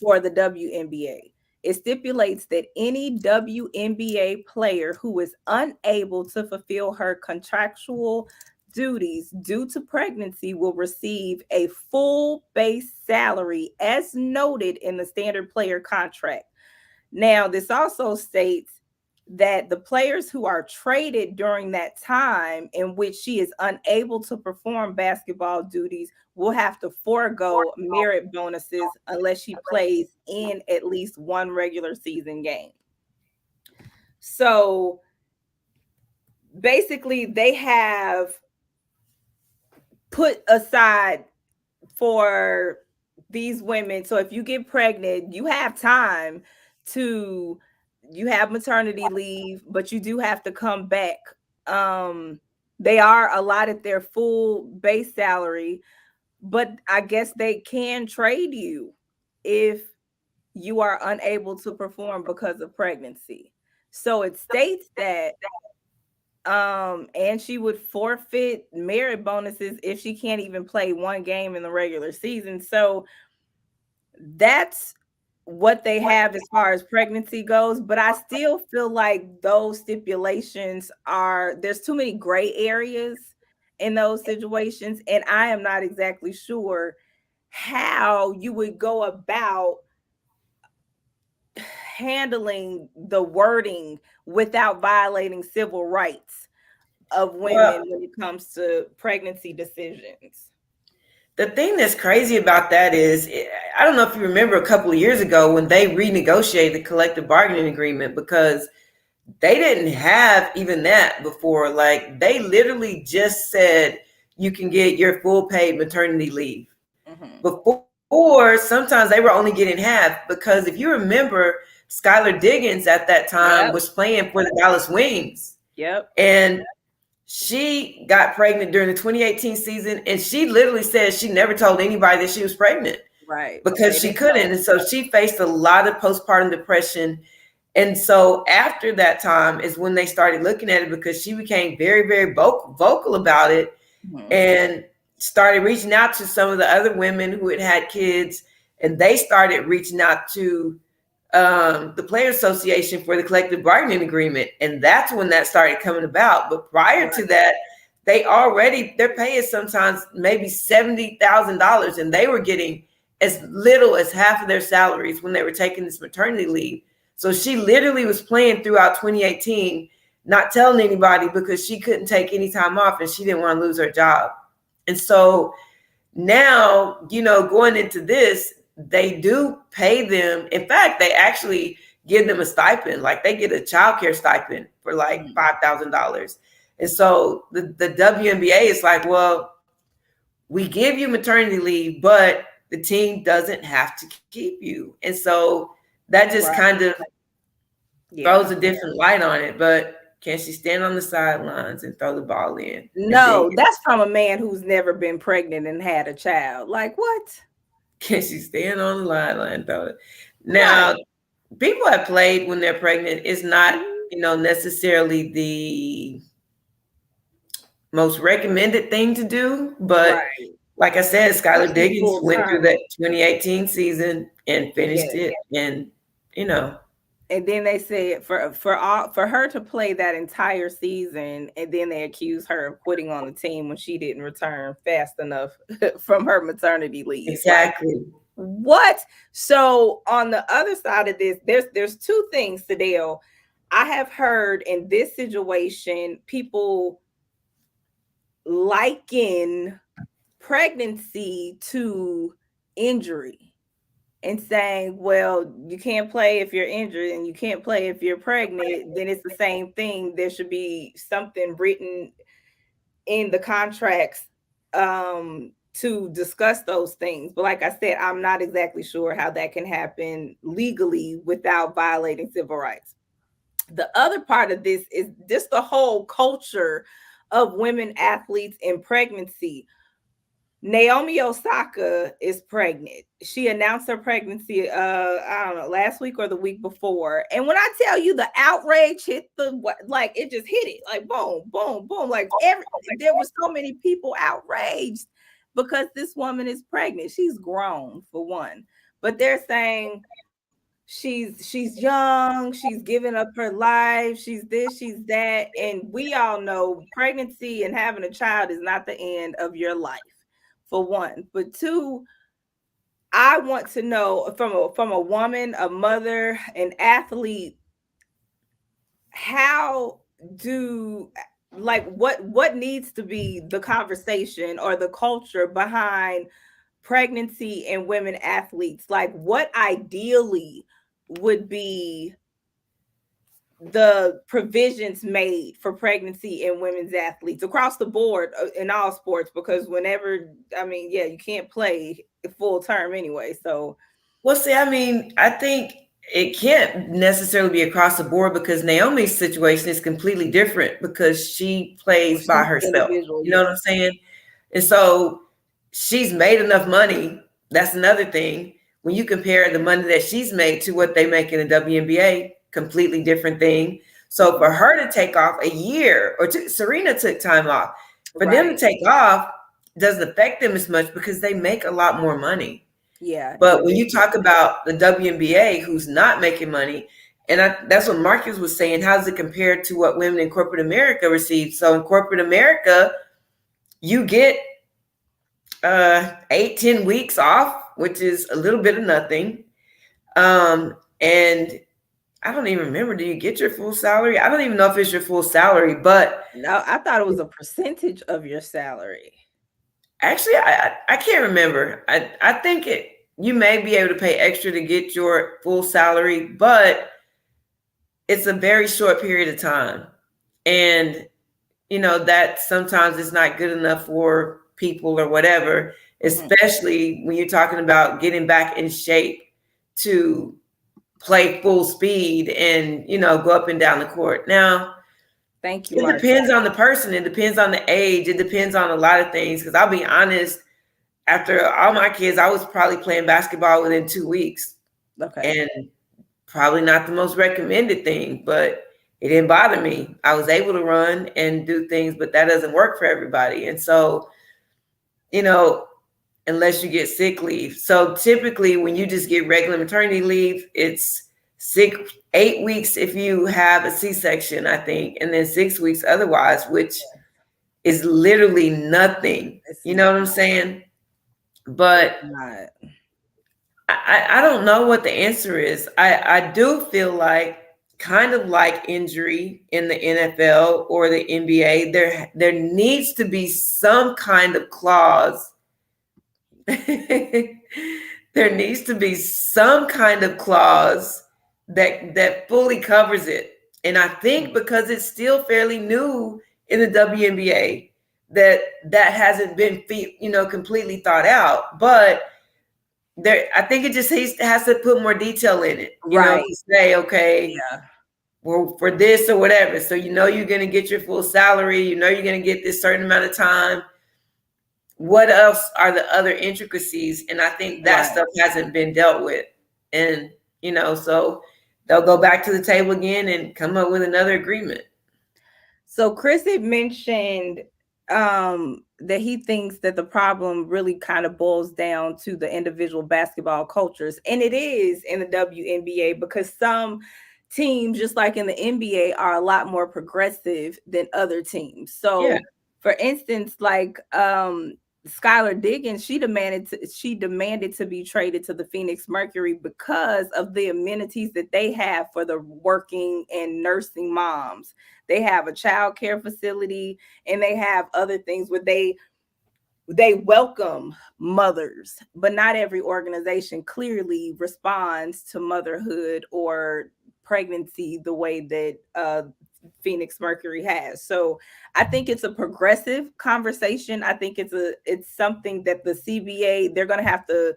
Speaker 1: for the WNBA. It stipulates that any WNBA player who is unable to fulfill her contractual duties due to pregnancy will receive a full base salary as noted in the standard player contract. Now, this also states that the players who are traded during that time in which she is unable to perform basketball duties will have to forego merit bonuses unless she plays in at least one regular season game. So basically, they have put aside for these women. So if you get pregnant, you have time to, you have maternity leave, but you do have to come back. Um, they are allotted their full base salary, but I guess they can trade you if you are unable to perform because of pregnancy. So it states that and she would forfeit merit bonuses if she can't even play one game in the regular season. So that's what they have as far as pregnancy goes, but I still feel like those stipulations are, there's too many gray areas in those situations, and I am not exactly sure how you would go about handling the wording without violating civil rights of
Speaker 2: Well,
Speaker 1: women when it comes to pregnancy decisions.
Speaker 2: the thing that's crazy about that is, I don't know if you remember a couple of years ago when they renegotiated the collective bargaining agreement, because they didn't have even that before. Like, they literally just said you can get your full paid maternity leave.
Speaker 1: Mhm.
Speaker 2: Before, sometimes they were only getting half, because if you remember, Skylar Diggins at that time
Speaker 1: Yep.
Speaker 2: was playing for the Dallas Wings.
Speaker 1: Yep.
Speaker 2: And she got pregnant during the 2018 season, and she literally said she never told anybody that she was pregnant
Speaker 1: Right.
Speaker 2: because
Speaker 1: They
Speaker 2: she
Speaker 1: didn't
Speaker 2: couldn't.
Speaker 1: know.
Speaker 2: And so she faced a lot of postpartum depression. And so after that time is when they started looking at it, because she became very, very vocal about it,
Speaker 1: Mhm.
Speaker 2: and started reaching out to some of the other women who had had kids. And they started reaching out to the Players Association for the collective bargaining agreement. And that's when that started coming about. But prior to
Speaker 1: Right.
Speaker 2: that, their pay is sometimes maybe $70,000, and they were getting as little as half of their salaries when they were taking this maternity leave. So she literally was playing throughout 2018, not telling anybody because she couldn't take any time off and she didn't want to lose her job. And so now, going into this, they do pay them. In fact, they actually give them a stipend. Like, they get a childcare stipend for like $5,000. And so the WNBA is like, well, we give you maternity leave, but the team doesn't have to keep you. And so that just
Speaker 1: Right.
Speaker 2: kind of throws
Speaker 1: Yeah.
Speaker 2: a different light on it. But can she stand on the sidelines and throw the ball in? And then
Speaker 1: No, that's from a man who's never been pregnant and had a child. Like what?
Speaker 2: can she stand on the line and throw it?
Speaker 1: Right.
Speaker 2: Now, people have played when they're pregnant. It's not,
Speaker 1: Mhm.
Speaker 2: necessarily the most recommended thing to do. But
Speaker 1: Right.
Speaker 2: like I said, Skylar
Speaker 1: Especially
Speaker 2: Diggins
Speaker 1: full
Speaker 2: went through
Speaker 1: term.
Speaker 2: that 2018 season and finished
Speaker 1: Yes.
Speaker 2: it. And, you know,
Speaker 1: And then they said for her to play that entire season, and then they accuse her of quitting on the team when she didn't return fast enough from her maternity leave. Like
Speaker 2: exactly.
Speaker 1: what? So on the other side of this, there's two things, Sadell. I have heard in this situation people liken pregnancy to injury and saying, well, you can't play if you're injured and you can't play if you're pregnant, then it's the same thing. There should be something written in the contracts to discuss those things. But like I said, I'm not exactly sure how that can happen legally without violating civil rights. The other part of this is just the whole culture of women athletes in pregnancy. Naomi Osaka is pregnant. She announced her pregnancy I don't know, last week or the week before. And when I tell you the outrage hit like it just hit it. Like boom, boom, boom. Like there were so many people outraged because this woman is pregnant. She's grown for one. But they're saying she's young, she's giving up her life, she's this, she's that, and we all know pregnancy and having a child is not the end of your life, for one. But two, I want to know from a woman, a mother, an athlete, how do like what needs to be the conversation or the culture behind pregnancy and women athletes? Like what ideally would be the provisions made for pregnancy and women's athletes across the board in all sports? Because whenever, I mean, yeah, you can't play full term anyway. So,
Speaker 2: Well, see, I mean, I think it can't necessarily be across the board because Naomi's situation is completely different because she
Speaker 1: well,
Speaker 2: plays by
Speaker 1: she's
Speaker 2: herself.
Speaker 1: individual,
Speaker 2: You know what
Speaker 1: yeah.
Speaker 2: I'm saying? And so she's made enough money. That's another thing. When you compare the money that she's made to what they make in the WNBA, completely different thing. So for her to take off a year or two, Serena took time off. For them to
Speaker 1: Right.
Speaker 2: take off doesn't affect them as much because they make a lot more money.
Speaker 1: Yeah,
Speaker 2: But when
Speaker 1: they
Speaker 2: you talk about the WNBA who's not making money, and that's what Marcus was saying, how does it compare to what women in corporate America receive? So in corporate America, you get 8-10 weeks off, which is a little bit of nothing. And I don't even remember, do you get your full salary? I don't even know if it's your full salary, but
Speaker 1: no, I thought it was a percentage of your salary.
Speaker 2: actually I can't remember. I think you may be able to pay extra to get your full salary, but it's a very short period of time. And that sometimes it's not good enough for people or whatever,
Speaker 1: Mhm.
Speaker 2: especially when you're talking about getting back in shape to play full speed and go up and down the court. Now,
Speaker 1: Thank you,
Speaker 2: It
Speaker 1: Mark.
Speaker 2: depends on the person. It depends on the age. It depends on a lot of things. Because I'll be honest, after all my kids, I was probably playing basketball within 2 weeks.
Speaker 1: Okay.
Speaker 2: And probably not the most recommended thing, but it didn't bother me. I was able to run and do things, but that doesn't work for everybody. And so, you know, unless you get sick leave. So typically when you just get regular maternity leave, it's 8 weeks if you have a C-section, I think, and then 6 weeks otherwise, which is literally nothing.
Speaker 1: It's
Speaker 2: You know what I'm saying? But
Speaker 1: not.
Speaker 2: I don't know what the answer is. I do feel like, kind of like injury in the NFL or the NBA, there needs to be some kind of clause. There needs to be some kind of clause that fully covers it. And I think because it's still fairly new in the WNBA, that hasn't been completely thought out. But there, I think it just has to put more detail in it,
Speaker 1: Right.
Speaker 2: to say, okay,
Speaker 1: Yeah.
Speaker 2: well, for this or whatever. So you're going to get your full salary. You're going to get this certain amount of time. What else are the other intricacies? And I think that stuff hasn't been dealt with. And, so they'll go back to the table again and come up with another agreement.
Speaker 1: So Chris had mentioned that he thinks that the problem really kind of boils down to the individual basketball cultures. And it is in the WNBA because some teams, just like in the NBA, are a lot more progressive than other teams. So for instance, like Skylar Diggins, she demanded to be traded to the Phoenix Mercury because of the amenities that they have for the working and nursing moms. They have a child care facility and they have other things where they welcome mothers, but not every organization clearly responds to motherhood or pregnancy the way that Phoenix Mercury has. So I think it's a progressive conversation. I think it's something that the CBA, they're going to have to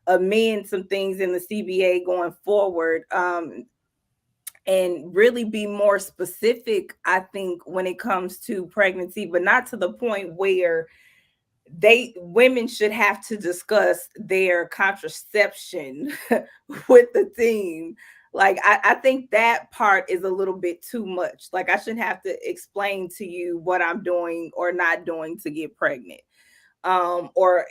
Speaker 1: amend some things in the CBA going forward. And really be more specific, I think, when it comes to pregnancy, but not to the point where women should have to discuss their contraception with the team. Like I think that part is a little bit too much. Like I shouldn't have to explain to you what I'm doing or not doing to get pregnant. Or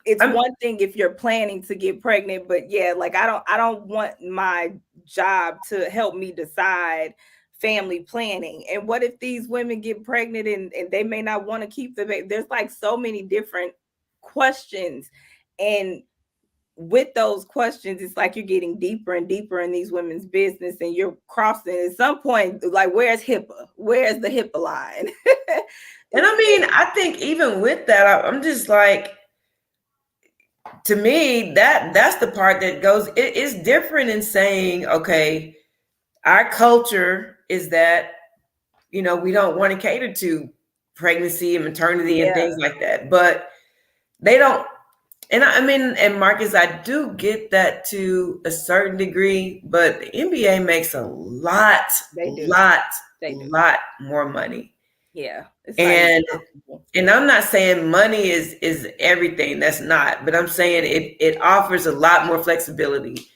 Speaker 1: it's one thing if you're planning to get pregnant, but yeah, like I don't want my job to help me decide family planning. And what if these women get pregnant and they may not want to keep the baby? There's like so many different questions. And with those questions, it's like you're getting deeper and deeper in these women's business and you're crossing at some point, like, where's HIPAA? Where's the HIPAA line?
Speaker 2: And I mean, I think even with that, I'm just like, to me, that's the part that goes, it is different in saying, okay, our culture is that, we don't want to cater to pregnancy and maternity and things like that, but they don't. And I mean, and Marcus, I do get that to a certain degree, but the NBA makes a lot more money.
Speaker 1: Yeah.
Speaker 2: And I'm not saying money is everything. That's not, but I'm saying it offers a lot more flexibility.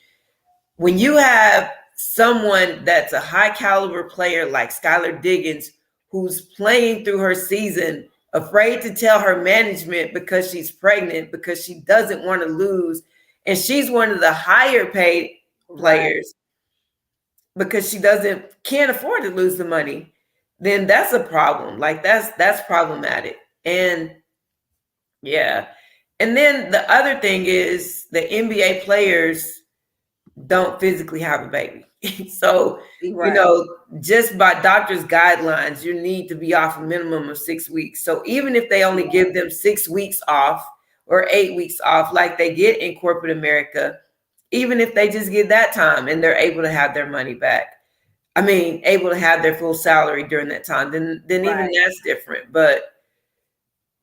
Speaker 2: When you have someone that's a high caliber player like Skylar Diggins, who's playing through her season, afraid to tell her management because she's pregnant, because she doesn't want to lose, and she's one of the higher paid players because she can't afford to lose the money, then that's a problem. Like that's problematic. And yeah. And then the other thing is the NBA players don't physically have a baby. So, just by doctor's guidelines, you need to be off a minimum of 6 weeks. So even if they only give them 6 weeks off or 8 weeks off, like they get in corporate America, even if they just get that time and they're able to have their money back, I mean, able to have their full salary during that time, then even that's different. But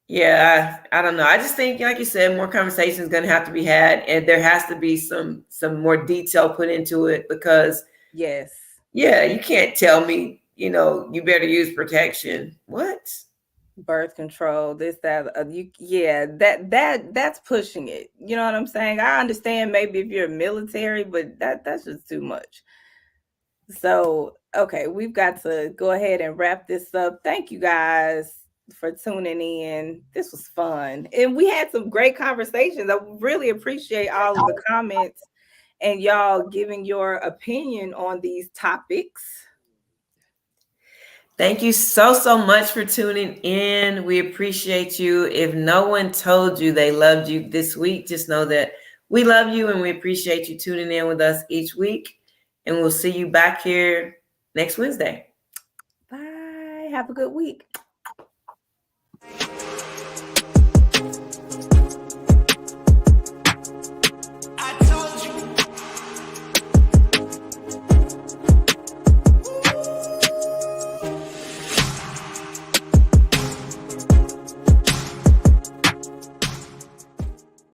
Speaker 2: yeah, I don't know. I just think, like you said, more conversation is going to have to be had, and there has to be some more detail put into it because, you can't tell me you better use protection. What?
Speaker 1: Birth control, this, that, yeah, that's pushing it. You know what I'm saying? I understand maybe if you're military, but that's just too much. So, okay, we've got to go ahead and wrap this up. Thank you guys for tuning in. This was fun. And we had some great conversations. I really appreciate all of the comments and y'all giving your opinion on these topics.
Speaker 2: Thank you so much for tuning in. We appreciate you. If no one told you they loved you this week, just know that we love you and we appreciate you tuning in with us each week. And we'll see you back here next Wednesday.
Speaker 1: Bye. Have a good week.